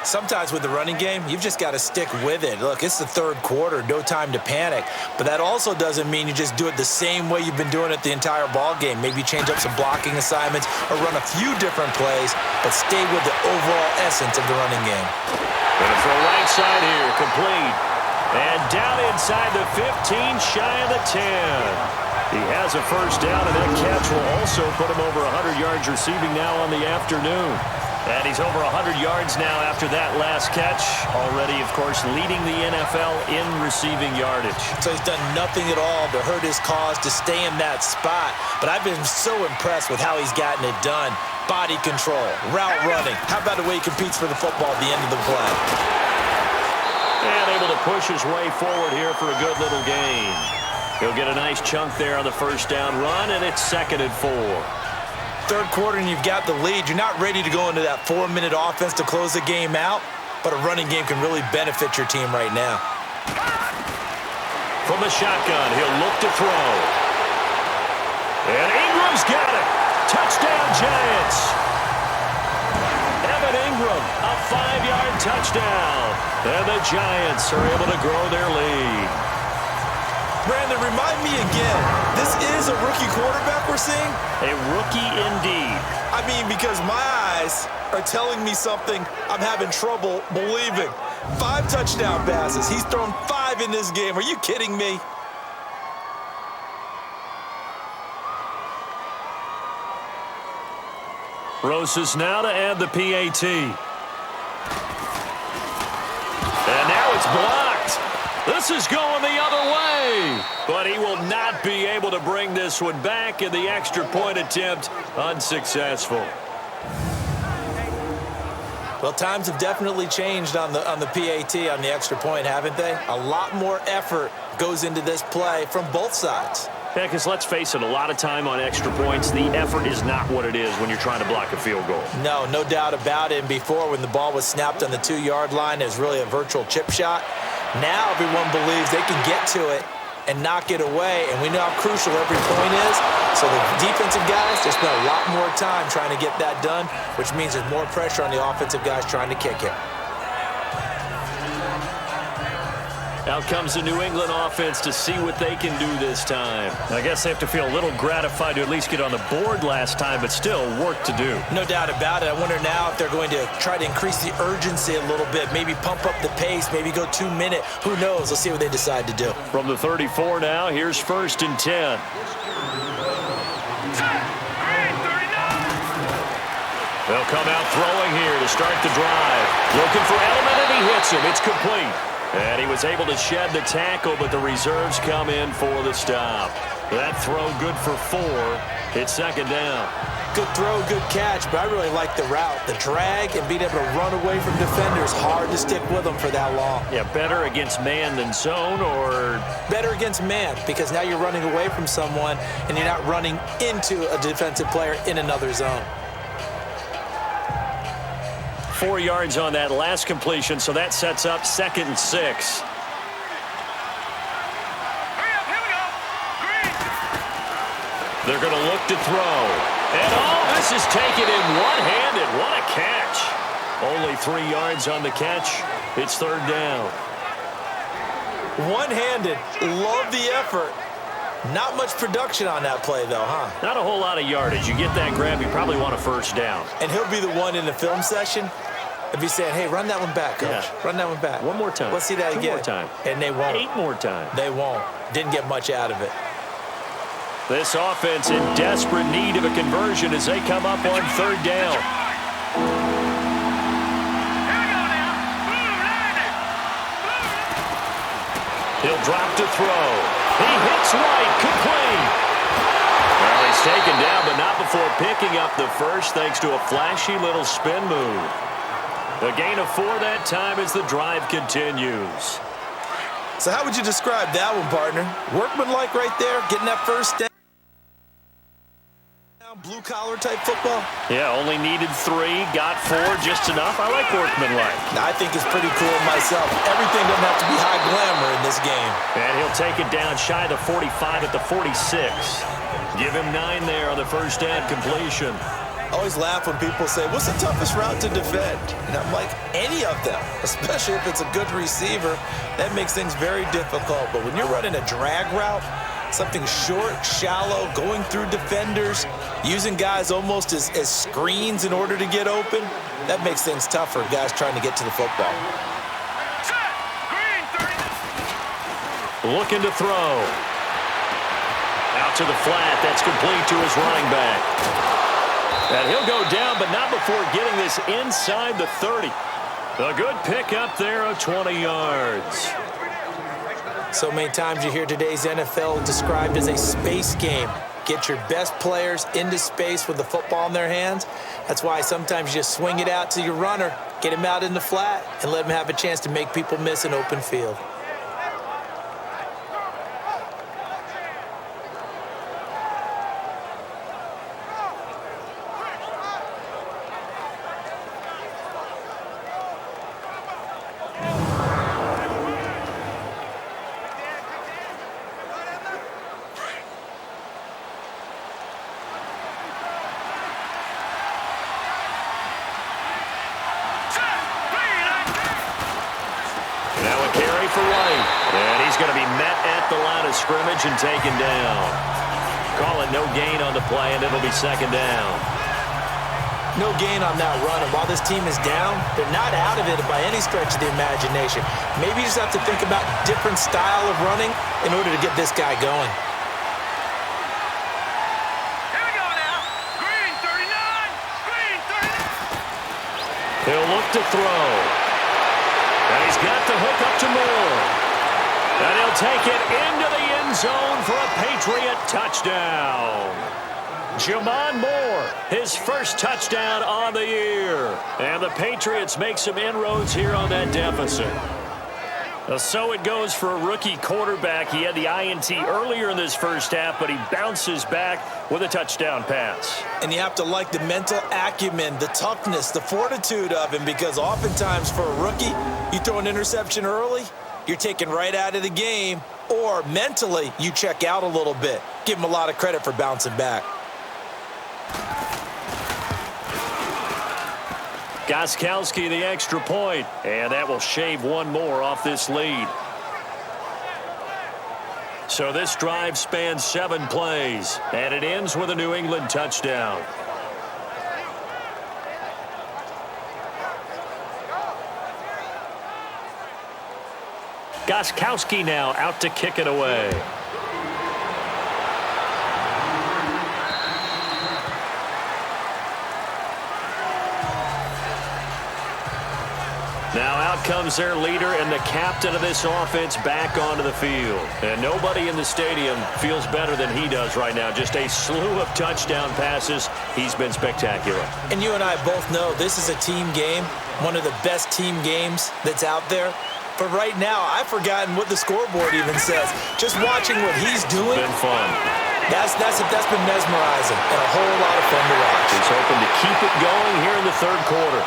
Sometimes with the running game, you've just got to stick with it. Look, it's the 3rd quarter, no time to panic. But that also doesn't mean you just do it the same way you've been doing it the entire ball game. Maybe change up some blocking assignments or run a few different plays, but stay with the overall essence of the running game. And for right side here, complete. And down inside the 15, shy of the 10. He has a 1st down, and that catch will also put him over 100 yards receiving now on the afternoon. And he's over 100 yards now after that last catch. Already, of course, leading the NFL in receiving yardage. So he's done nothing at all to hurt his cause, to stay in that spot. But I've been so impressed with how he's gotten it done. Body control, route running. How about the way he competes for the football at the end of the play? And able to push his way forward here for a good little gain. He'll get a nice chunk there on the first down run, and it's 2nd and 4. Third quarter and you've got the lead. You're not ready to go into that 4-minute offense to close the game out, but a running game can really benefit your team right now. From the shotgun, he'll look to throw. And Ingram's got it. Touchdown, Giants. Evan Ingram, a 5-yard touchdown. And the Giants are able to grow their lead. Brandon, remind me again, this is a rookie quarterback we're seeing? A rookie indeed. I mean, because my eyes are telling me something I'm having trouble believing. 5 touchdown passes. He's thrown 5 in this game. Are you kidding me? Roses now to add the PAT. And now it's blocked. This is going the other way. But he will not be able to bring this one back, in the extra point attempt unsuccessful. Well, times have definitely changed on the PAT, on the extra point, haven't they? A lot more effort goes into this play from both sides. Yeah, because let's face it, a lot of time on extra points, the effort is not what it is when you're trying to block a field goal. No doubt about it. And before, when the ball was snapped on the 2-yard line, it was really a virtual chip shot. Now everyone believes they can get to it and knock it away, and we know how crucial every point is. So the defensive guys, they spend a lot more time trying to get that done, which means there's more pressure on the offensive guys trying to kick it. Out comes the New England offense to see what they can do this time. I guess they have to feel a little gratified to at least get on the board last time, but still work to do. No doubt about it. I wonder now if they're going to try to increase the urgency a little bit, maybe pump up the pace, maybe go 2-minute. Who knows? Let's see what they decide to do. From the 34 now, here's 1st and 10. They'll come out throwing here to start the drive. Looking for Edelman, and he hits him. It's complete. And he was able to shed the tackle, but the reserves come in for the stop. That throw good for 4. It's 2nd down. Good throw, good catch, but I really like the route. The drag and being able to run away from defenders, hard to stick with them for that long. Yeah, better against man than zone, or? Better against man, because now you're running away from someone and you're not running into a defensive player in another zone. 4 yards on that last completion, so that sets up 2nd and 6. They're going to look to throw. And this is taken in one-handed. What a catch. Only 3 yards on the catch. It's 3rd down. One-handed. Love the effort. Not much production on that play, though, huh? Not a whole lot of yardage. You get that grab, you probably want a 1st down. And he'll be the one in the film session if he's saying, hey, run that one back, Coach. Yeah. Run that one back. One more time. Let's see that 2 again. more time. And they won't. 8 more times. They won't. Didn't get much out of it. This offense in desperate need of a conversion as they come up on 3rd down. He'll drop to throw. He hits right, complete. Well, he's taken down, but not before picking up the first, thanks to a flashy little spin move. A gain of 4 that time as the drive continues. So how would you describe that one, partner? Workmanlike right there, getting that 1st down. Blue-collar type football? Yeah, only needed 3, got 4, just enough. I like workmanlike. I think it's pretty cool myself. Everything doesn't have to be high glamour in this game. And he'll take it down shy of the 45 at the 46. Give him 9 there on the 1st down completion. I always laugh when people say, what's the toughest route to defend? And I'm like, any of them, especially if it's a good receiver. That makes things very difficult. But when you're running a drag route, something short, shallow, going through defenders, using guys almost as screens in order to get open, that makes things tough for guys trying to get to the football. Looking to throw. Out to the flat. That's complete to his running back. And he'll go down, but not before getting this inside the 30. A good pick up there of 20 yards. So many times you hear today's NFL described as a space game. Get your best players into space with the football in their hands. That's why sometimes you just swing it out to your runner, get him out in the flat, and let him have a chance to make people miss an open field. Scrimmage and taken down. Call it no gain on the play, and it'll be second down. No gain on that run, and while this team is down, they're not out of it by any stretch of the imagination. Maybe you just have to think about different style of running in order to get this guy going. Here we go now. Green 39. Green 39. He'll look to throw. And he's got the hook up to Moore. And he'll take it into the end zone for a Patriot touchdown. Jamon Moore, his first touchdown on the year. And the Patriots make some inroads here on that deficit. So it goes for a rookie quarterback. He had the INT earlier in this first half, but he bounces back with a touchdown pass. And you have to like the mental acumen, the toughness, the fortitude of him, because oftentimes for a rookie, you throw an interception early, you're taken right out of the game, or mentally you check out a little bit. Give him a lot of credit for bouncing back. Gostkowski the extra point, and that will shave one more off this lead. So this drive spans 7 plays, and it ends with a New England touchdown. Gostkowski now out to kick it away. Now out comes their leader and the captain of this offense back onto the field. And nobody in the stadium feels better than he does right now. Just a slew of touchdown passes. He's been spectacular. And you and I both know this is a team game, one of the best team games that's out there. But right now, I've forgotten what the scoreboard even says. Just watching what he's doing. It's been fun. That's been mesmerizing and a whole lot of fun to watch. He's hoping to keep it going here in the third quarter.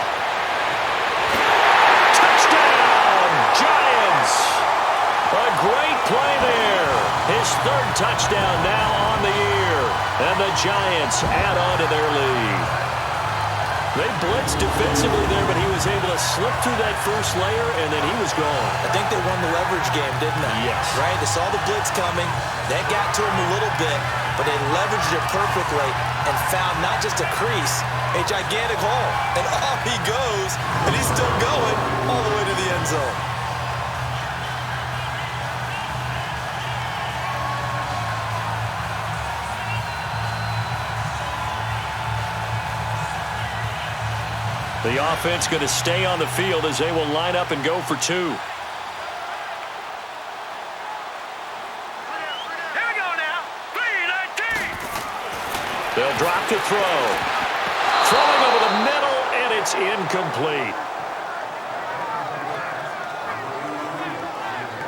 Touchdown, Giants! A great play there. His third touchdown now on the year. And the Giants add on to their lead. They blitzed defensively there, but he was able to slip through that first layer, and then he was gone. I think they won the leverage game, didn't they? Yes. Right? They saw the blitz coming. That got to him a little bit, but they leveraged it perfectly and found not just a crease, a gigantic hole. And off he goes, and he's still going all the way to the end zone. The offense going to stay on the field as they will line up and go for 2. Here we go now. 3-19. They'll drop to throw. Throwing over the middle, and it's incomplete.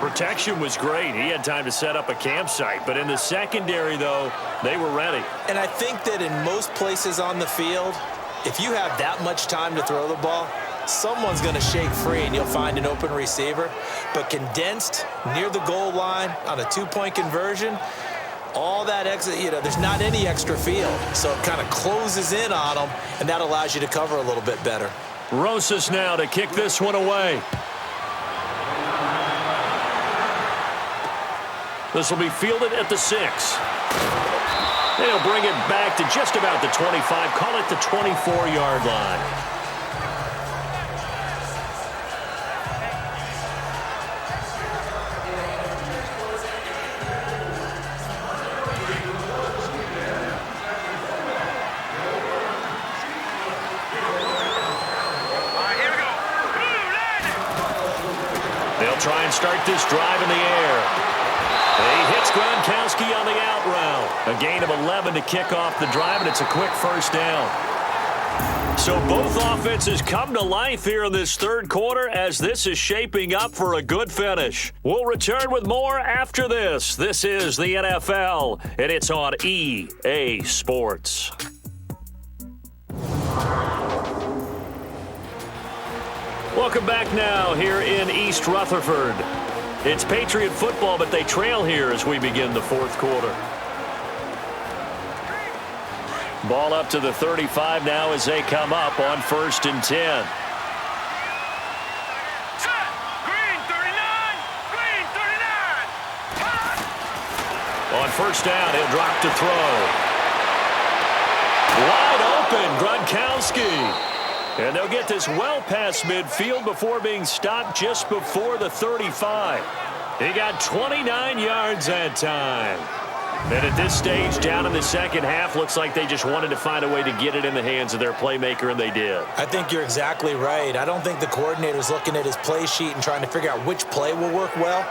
Protection was great. He had time to set up a campsite. But in the secondary, though, they were ready. And I think that in most places on the field, if you have that much time to throw the ball, someone's going to shake free and you'll find an open receiver. But condensed near the goal line on a 2-point conversion, all that extra, there's not any extra field. So it kind of closes in on them, and that allows you to cover a little bit better. Rosas now to kick this one away. This will be fielded at the 6. They'll bring it back to just about the 25. Call it the 24-yard line. They'll try and start this drive in the air. He hits Gronkowski on the out route. A gain of 11 to kick off the drive, and it's a quick first down. So both offenses come to life here in this third quarter as this is shaping up for a good finish. We'll return with more after this. This is the NFL, and it's on EA Sports. Welcome back now here in East Rutherford. It's Patriot football, but they trail here as we begin the fourth quarter. Ball up to the 35 now as they come up on 1st and 10. Set. Green 39. Green 39. On 1st down, he'll drop to throw. Wide open, Gronkowski. And they'll get this well past midfield before being stopped just before the 35. He got 29 yards that time. And at this stage, down in the second half, looks like they just wanted to find a way to get it in the hands of their playmaker, and they did. I think you're exactly right. I don't think the coordinator's looking at his play sheet and trying to figure out which play will work well.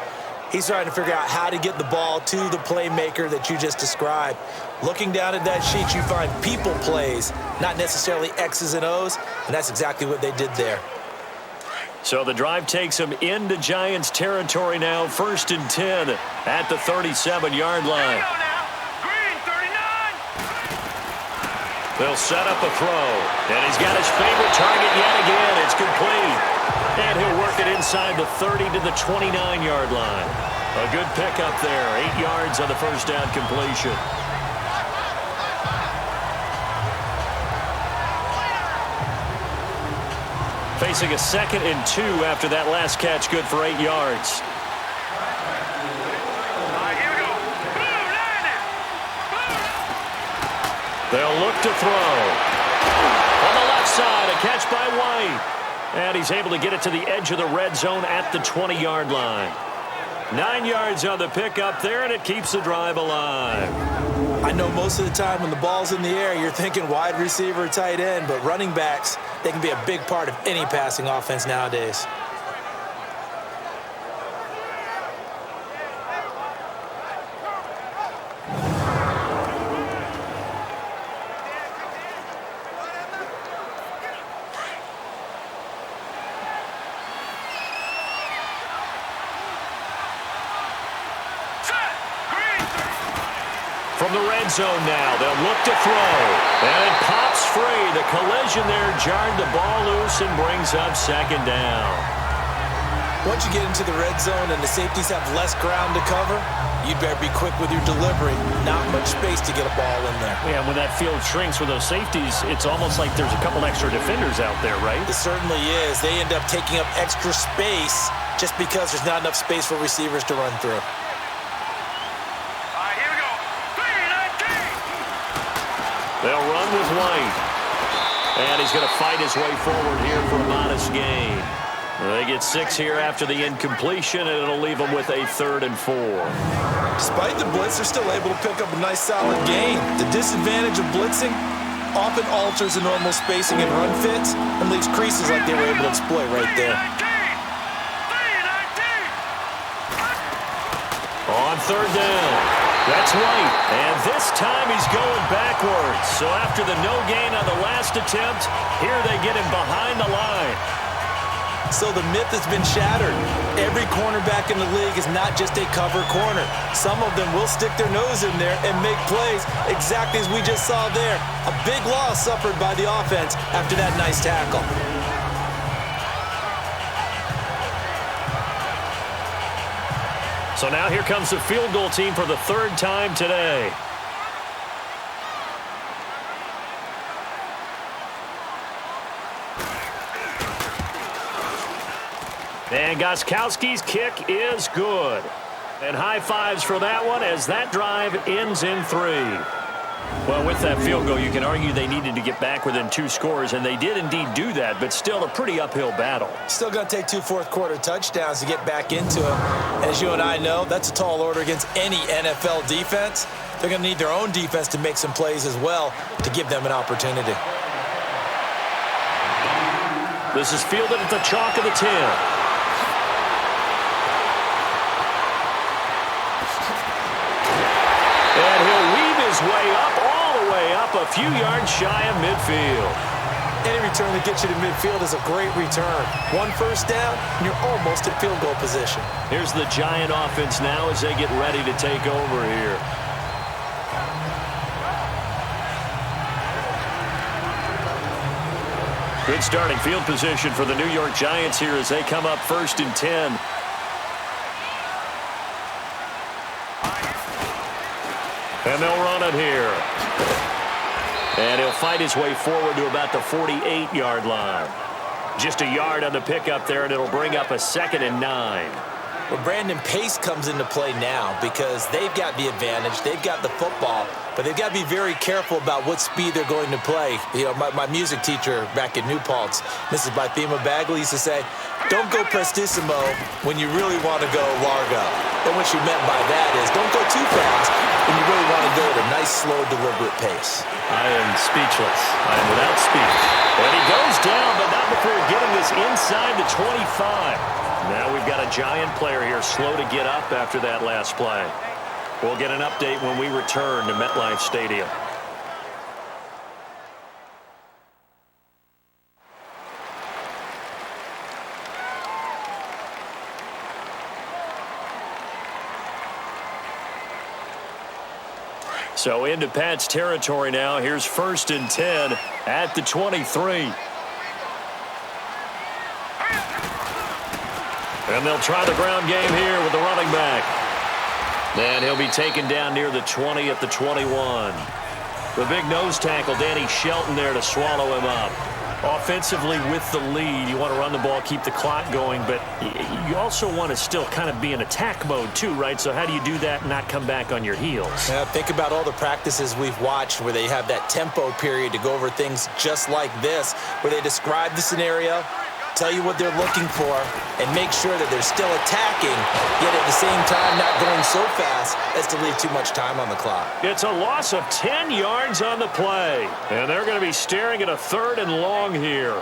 He's trying to figure out how to get the ball to the playmaker that you just described. Looking down at that sheet, you find people plays, not necessarily X's and O's, and that's exactly what they did there. So the drive takes them into Giants territory now, 1st and 10 at the 37-yard line. Green 39. They'll set up a throw, and he's got his favorite target yet again. It's complete. And he'll work it inside the 30 to the 29-yard line. A good pickup there, 8 yards on the first down completion. Facing a 2nd and 2 after that last catch, good for 8 yards. Here we go. Blue landed. They'll look to throw. On the left side, a catch by White. And he's able to get it to the edge of the red zone at the 20-yard line. 9 yards on the pickup there, and it keeps the drive alive. I know most of the time when the ball's in the air, you're thinking wide receiver, tight end, but running backs, they can be a big part of any passing offense nowadays. From the red zone now, they'll look to throw. And it pops free. The collision there jarred the ball loose and brings up 2nd down. Once you get into the red zone and the safeties have less ground to cover, you'd better be quick with your delivery. Not much space to get a ball in there. Yeah, when that field shrinks with those safeties, it's almost like there's a couple extra defenders out there, right? It certainly is. They end up taking up extra space just because there's not enough space for receivers to run through. They'll run with White. And he's going to fight his way forward here for a modest gain. They get 6 here after the incompletion, and it'll leave them with a 3rd and 4. Despite the blitz, they're still able to pick up a nice solid gain. The disadvantage of blitzing often alters the normal spacing and run fits and leaves creases like they were able to exploit right there. On 3rd down, that's White, and this time he's going backwards. So after the no gain on the last attempt, here they get him behind the line. So the myth has been shattered. Every cornerback in the league is not just a cover corner. Some of them will stick their nose in there and make plays exactly as we just saw there. A big loss suffered by the offense after that nice tackle. So now here comes the field goal team for the 3rd time today. And Gostkowski's kick is good. And high fives for that one as that drive ends in 3. Well, with that field goal, you can argue they needed to get back within 2 scores, and they did indeed do that, but still a pretty uphill battle. Still going to take 2 fourth-quarter touchdowns to get back into it. As you and I know, that's a tall order against any NFL defense. They're going to need their own defense to make some plays as well to give them an opportunity. This is fielded at the chalk of the 10. a few yards shy of midfield. Any return that gets you to midfield is a great return. One first down, and you're almost in field goal position. Here's the Giant offense now as they get ready to take over here. Good starting field position for the New York Giants here as they come up 1st and 10. And they'll run it here. And he'll fight his way forward to about the 48-yard line. Just a yard on the pickup there, and it'll bring up a 2nd and 9. Well, Brandon, pace comes into play now because they've got the advantage. They've got the football, but they've got to be very careful about what speed they're going to play. You know, my music teacher back in New Paltz, Mrs. Bythema Bagley, used to say, don't go prestissimo when you really want to go largo. And what she meant by that is don't go too fast when you really want to go at a nice, slow, deliberate pace. I am speechless. I am without speech. And he goes down, but not before getting this inside the 25. Now we've got a Giant player here slow to get up after that last play. We'll get an update when we return to MetLife Stadium. So into Pat's territory now. Here's 1st and 10 at the 23. And they'll try the ground game here with the running back. And he'll be taken down near the 20 at the 21. The big nose tackle, Danny Shelton, there to swallow him up. Offensively with the lead, you want to run the ball, keep the clock going, but you also want to still kind of be in attack mode too, right? So how do you do that and not come back on your heels? Yeah, think about all the practices we've watched where they have that tempo period to go over things just like this, where they describe the scenario, tell you what they're looking for, and make sure that they're still attacking, yet at the same time not going so fast as to leave too much time on the clock. It's a loss of 10 yards on the play, and they're going to be staring at a 3rd and long here.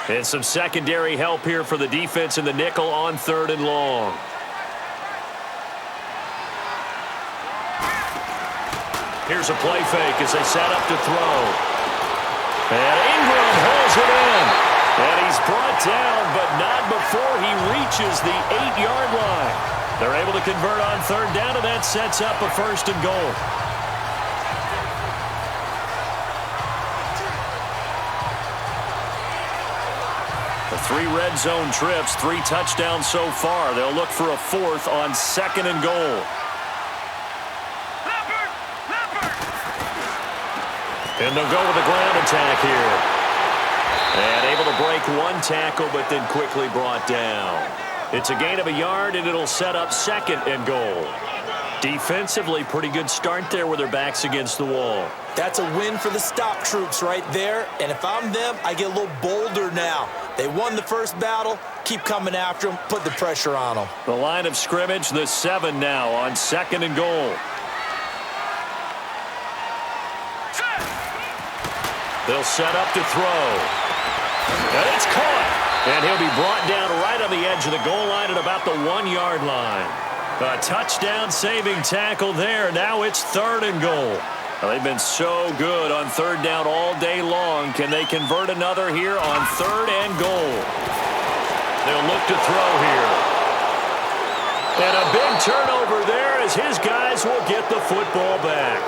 And some secondary help here for the defense in the nickel on 3rd and long. Here's a play fake as they set up to throw. And Ingram holds it in. And he's brought down, but not before he reaches the 8-yard line. They're able to convert on 3rd down, and that sets up a 1st and goal. The 3 red zone trips, 3 touchdowns so far. They'll look for a 4th on 2nd and goal. And they'll go with a ground attack here. And able to break 1 tackle, but then quickly brought down. It's a gain of a yard, and it'll set up 2nd and goal. Defensively, pretty good start there with their backs against the wall. That's a win for the stop troops right there. And if I'm them, I get a little bolder now. They won the first battle. Keep coming after them. Put the pressure on them. The line of scrimmage, the 7 now on 2nd and goal. They'll set up to throw. And it's caught. And he'll be brought down right on the edge of the goal line at about the 1-yard line. A touchdown-saving tackle there. Now it's 3rd and goal. Well, they've been so good on 3rd down all day long. Can they convert another here on 3rd and goal? They'll look to throw here. And a big turnover there as his guys will get the football back.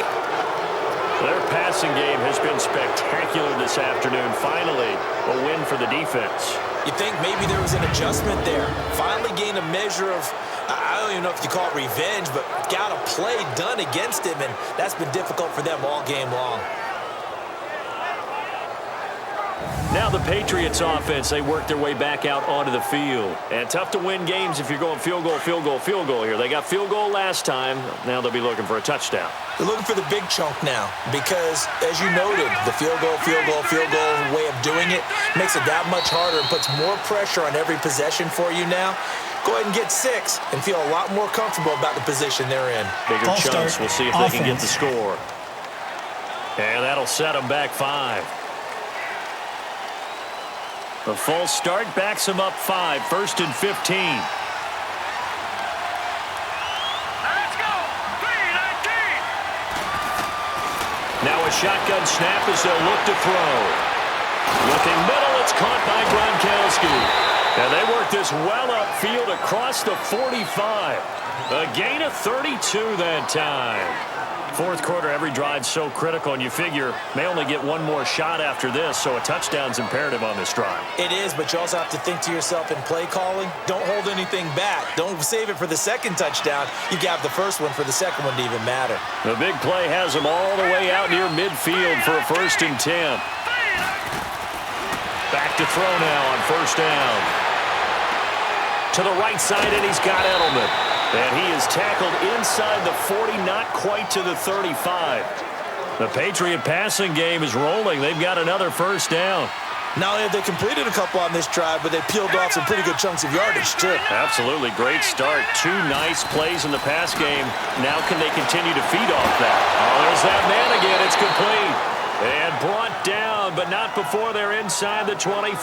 Their passing game has been spectacular this afternoon. Finally, a win for the defense. You think maybe there was an adjustment there. Finally gained a measure of, I don't even know if you call it revenge, but got a play done against him, and that's been difficult for them all game long. Now the Patriots offense, they work their way back out onto the field. And tough to win games if you're going field goal, field goal, field goal here. They got field goal last time. Now they'll be looking for a touchdown. They're looking for the big chunk now because, as you noted, the field goal way of doing it makes it that much harder and puts more pressure on every possession for you now. Go ahead and get 6 and feel a lot more comfortable about the position they're in. Bigger chunks. We'll see if they can get the score. And that'll set them back 5. The false start backs him up 5, 1st and 15. Let's go. 3, 19. shotgun snap as they'll look to throw. Looking middle, it's caught by Gronkowski. And they work this well upfield across the 45. A gain of 32 that time. Fourth quarter, every drive's so critical, and you figure may only get one more shot after this, so a touchdown's imperative on this drive. It is, but you also have to think to yourself in play calling, don't hold anything back. Don't save it for the second touchdown. You got the first one for the second one to even matter. The big play has him all the way out near midfield for a 1st and 10. Back to throw now on 1st down. To the right side, and he's got Edelman. And he is tackled inside the 40, not quite to the 35. The Patriot passing game is rolling. They've got another 1st down. Not only have they completed a couple on this drive, but they peeled off some pretty good chunks of yardage, too. Absolutely. Great start. 2 nice plays in the pass game. Now can they continue to feed off that? Oh, there's that man again. It's complete. And brought down, but not before they're inside the 25.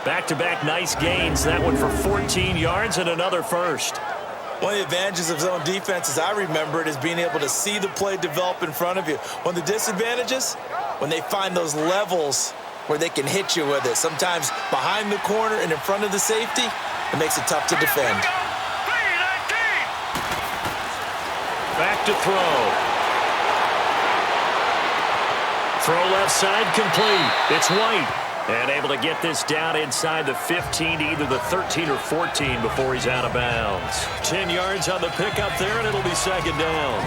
Back-to-back nice gains. That one for 14 yards and another 1st. One of the advantages of zone defense, as I remember it, is being able to see the play develop in front of you. One of the disadvantages, when they find those levels where they can hit you with it. Sometimes behind the corner and in front of the safety, it makes it tough to defend. Back to throw. Throw left side complete. It's White. And able to get this down inside the 15 to either the 13 or 14 before he's out of bounds. 10 yards on the pickup there, and it'll be 2nd down.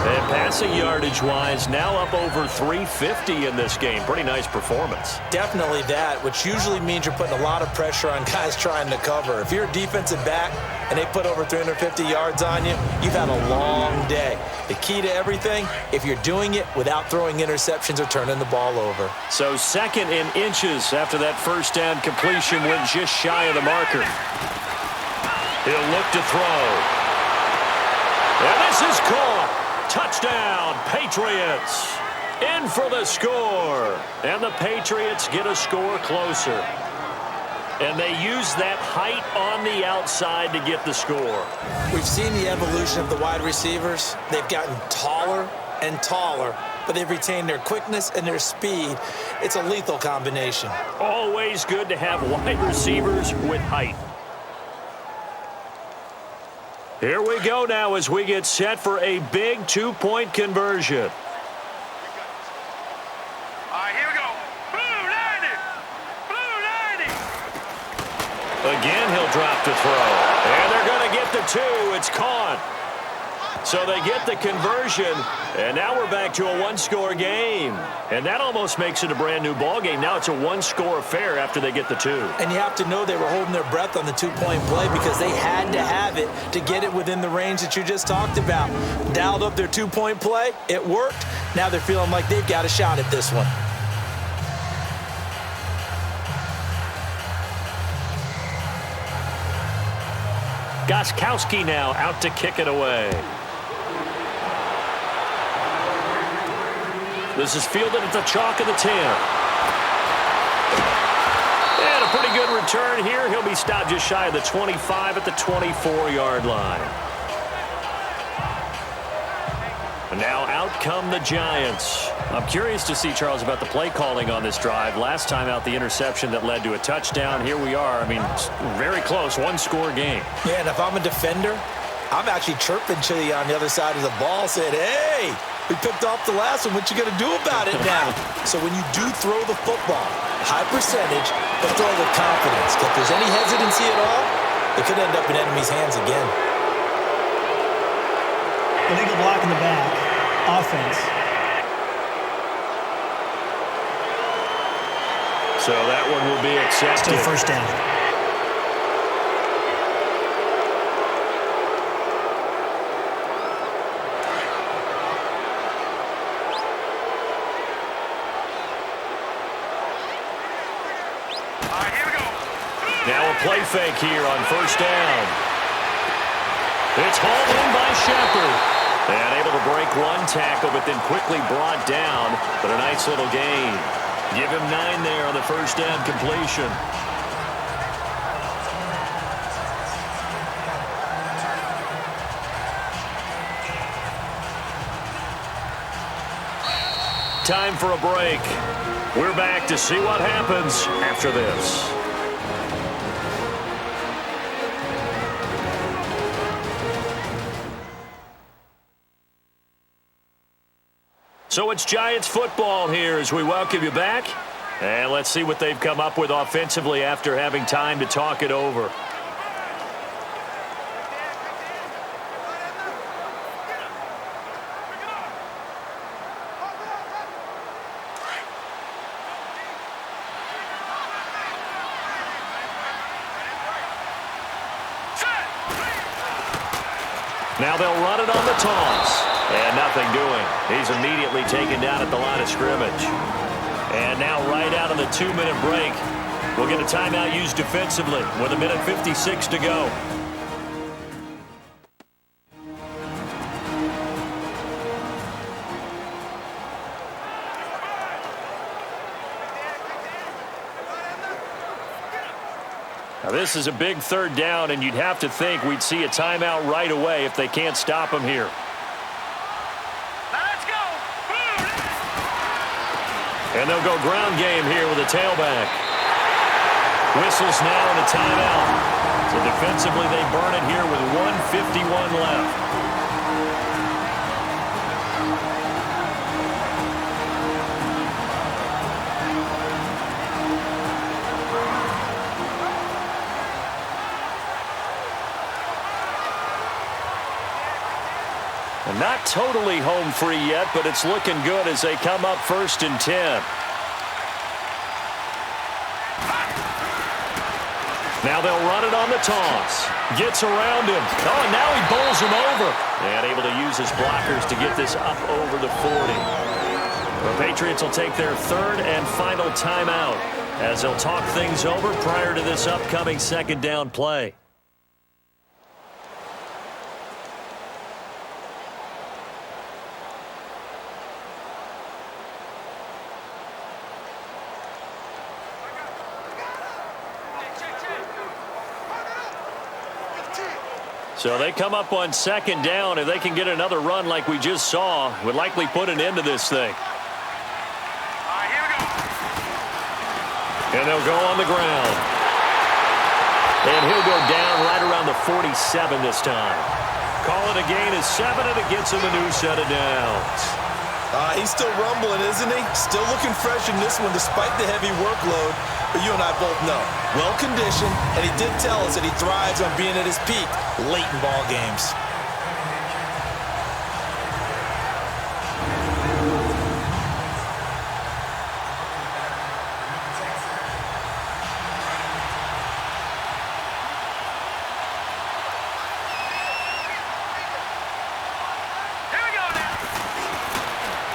And passing yardage-wise, now up over 350 in this game. Pretty nice performance. Definitely that, which usually means you're putting a lot of pressure on guys trying to cover. If you're a defensive back and they put over 350 yards on you, you've had a long day. The key to everything, if you're doing it without throwing interceptions or turning the ball over. So 2nd in inches after that 1st down completion went just shy of the marker. He'll look to throw. And this is caught. Touchdown, Patriots. In for the score. And the Patriots get a score closer. And they use that height on the outside to get the score. We've seen the evolution of the wide receivers. They've gotten taller and taller, but they've retained their quickness and their speed. It's a lethal combination. Always good to have wide receivers with height. Here we go now as we get set for a big 2-point conversion. Here we go. Blue 90. Blue 90. Again, he'll drop to throw. And they're going to get the 2. It's caught. So they get the conversion, and now we're back to a 1-score game. And that almost makes it a brand-new ball game. Now it's a 1-score affair after they get the 2. And you have to know they were holding their breath on the 2-point play because they had to have it to get it within the range that you just talked about. Dialed up their 2-point play. It worked. Now they're feeling like they've got a shot at this one. Gostkowski now out to kick it away. This is fielded at the chalk of the 10. And a pretty good return here. He'll be stopped just shy of the 25 at the 24-yard line. And now out come the Giants. I'm curious to see, Charles, about the play calling on this drive. Last time out, the interception that led to a touchdown. Here we are. I mean, very close, 1-score game. Yeah, and if I'm a defender, I'm actually chirping to you on the other side of the ball, saying, hey, we picked off the last one. What you going to do about it now? So when you do throw the football, high percentage, but throw with confidence. If there's any hesitancy at all, it could end up in enemy's hands again. Illegal block in the back. Offense. So that one will be accepted. Still 1st down. Here we go. Now a play fake here on 1st down. It's hauled in by Shepard. And able to break one tackle, but then quickly brought down. But a nice little gain. Give him 9 there on the 1st down completion. time for a break. We're back to see what happens after this. So it's Giants football here as we welcome you back. And let's see what they've come up with offensively after having time to talk it over. Now they'll run it on the toss. And nothing doing. He's immediately taken down at the line of scrimmage. And now right out of the 2-minute break, we'll get a timeout used defensively with 1:56 to go. Now this is a big 3rd down, and you'd have to think we'd see a timeout right away if they can't stop him here. Let's go! And they'll go ground game here with a tailback. Whistles now and a timeout. So defensively they burn it here with 1:51 left. And not totally home free yet, but it's looking good as they come up 1st and 10. Now they'll run it on the toss. Gets around him. Oh, and now he bowls him over. And able to use his blockers to get this up over the 40. The Patriots will take their 3rd and final timeout as they'll talk things over prior to this upcoming 2nd down play. So they come up on 2nd down. If they can get another run like we just saw, would likely put an end to this thing. All right, here we go. And they'll go on the ground. And he'll go down right around the 47 this time. Call it a gain of 7, and it gets him a new set of downs. He's still rumbling, isn't he? Still looking fresh in this one despite the heavy workload. But you and I both know, well-conditioned, and he did tell us that he thrives on being at his peak late in ball games.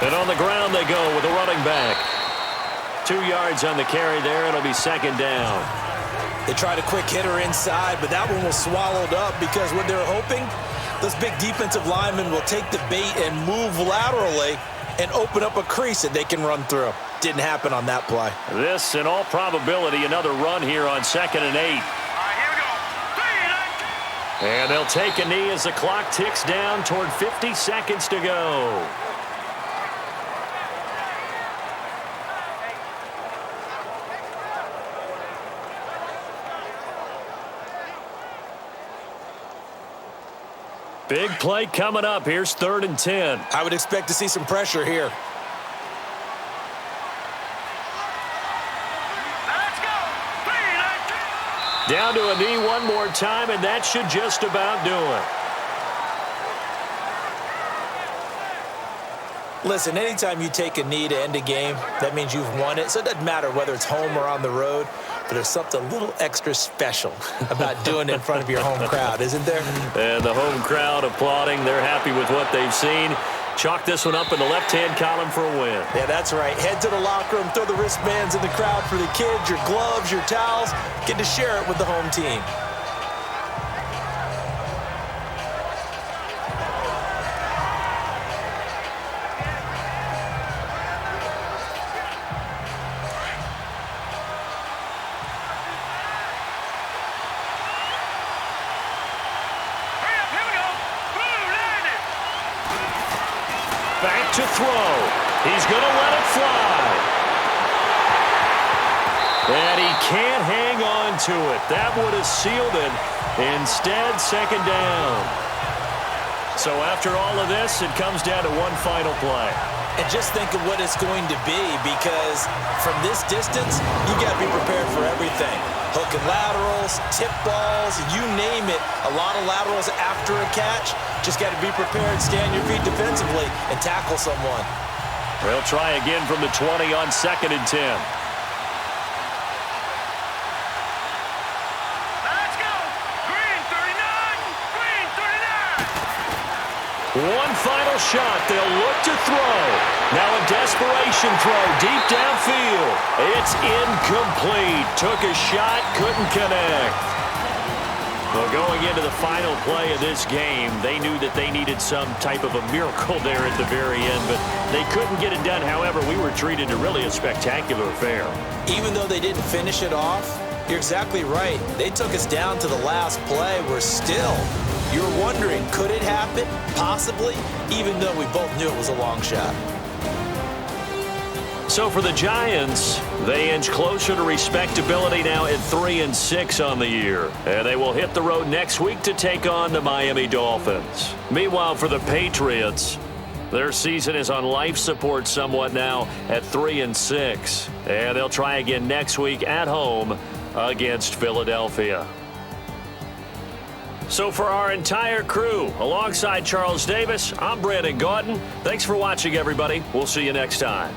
And on the ground they go with a running back. 2 yards on the carry there. It'll be 2nd down. They tried a quick hitter inside, but that one was swallowed up because what they're hoping, those big defensive linemen will take the bait and move laterally and open up a crease that they can run through. Didn't happen on that play. This, in all probability, another run here on 2nd and 8. All right, here we go. 3 and 8. And they'll take a knee as the clock ticks down toward 50 seconds to go. Big play coming up. Here's 3rd and 10. I would expect to see some pressure here. Let's go. 3 and 8. Down to a knee one more time, and that should just about do it. Listen, anytime you take a knee to end a game, that means you've won it. So it doesn't matter whether it's home or on the road, but there's something a little extra special about doing it in front of your home crowd, isn't there? And the home crowd applauding. They're happy with what they've seen. Chalk this one up in the left-hand column for a win. Yeah, that's right. Head to the locker room, throw the wristbands in the crowd for the kids, your gloves, your towels. Get to share it with the home team. Back to throw. He's going to let it fly. And he can't hang on to it. That would have sealed it. Instead, second down. So after all of this, it comes down to one final play. And just think of what it's going to be, because from this distance, you got to be prepared for everything. Hook and laterals, tip balls, you name it. A lot of laterals after a catch. Just got to be prepared, stand your feet defensively, and tackle someone. They'll try again from the 20 on 2nd and 10. Let's go. Green 39. Green 39. One final shot. They'll look to throw. Now a desperation throw deep downfield. It's incomplete. Took a shot, couldn't connect. Well, going into the final play of this game, they knew that they needed some type of a miracle there at the very end, but they couldn't get it done. However, we were treated to really a spectacular affair. Even though they didn't finish it off, you're exactly right. They took us down to the last play. You're wondering, could it happen? Possibly, even though we both knew it was a long shot. So for the Giants, they inch closer to respectability now at 3-6 on the year. And they will hit the road next week to take on the Miami Dolphins. Meanwhile, for the Patriots, their season is on life support somewhat now at 3-6. And they'll try again next week at home against Philadelphia. So for our entire crew, alongside Charles Davis, I'm Brandon Gaudin. Thanks for watching, everybody. We'll see you next time.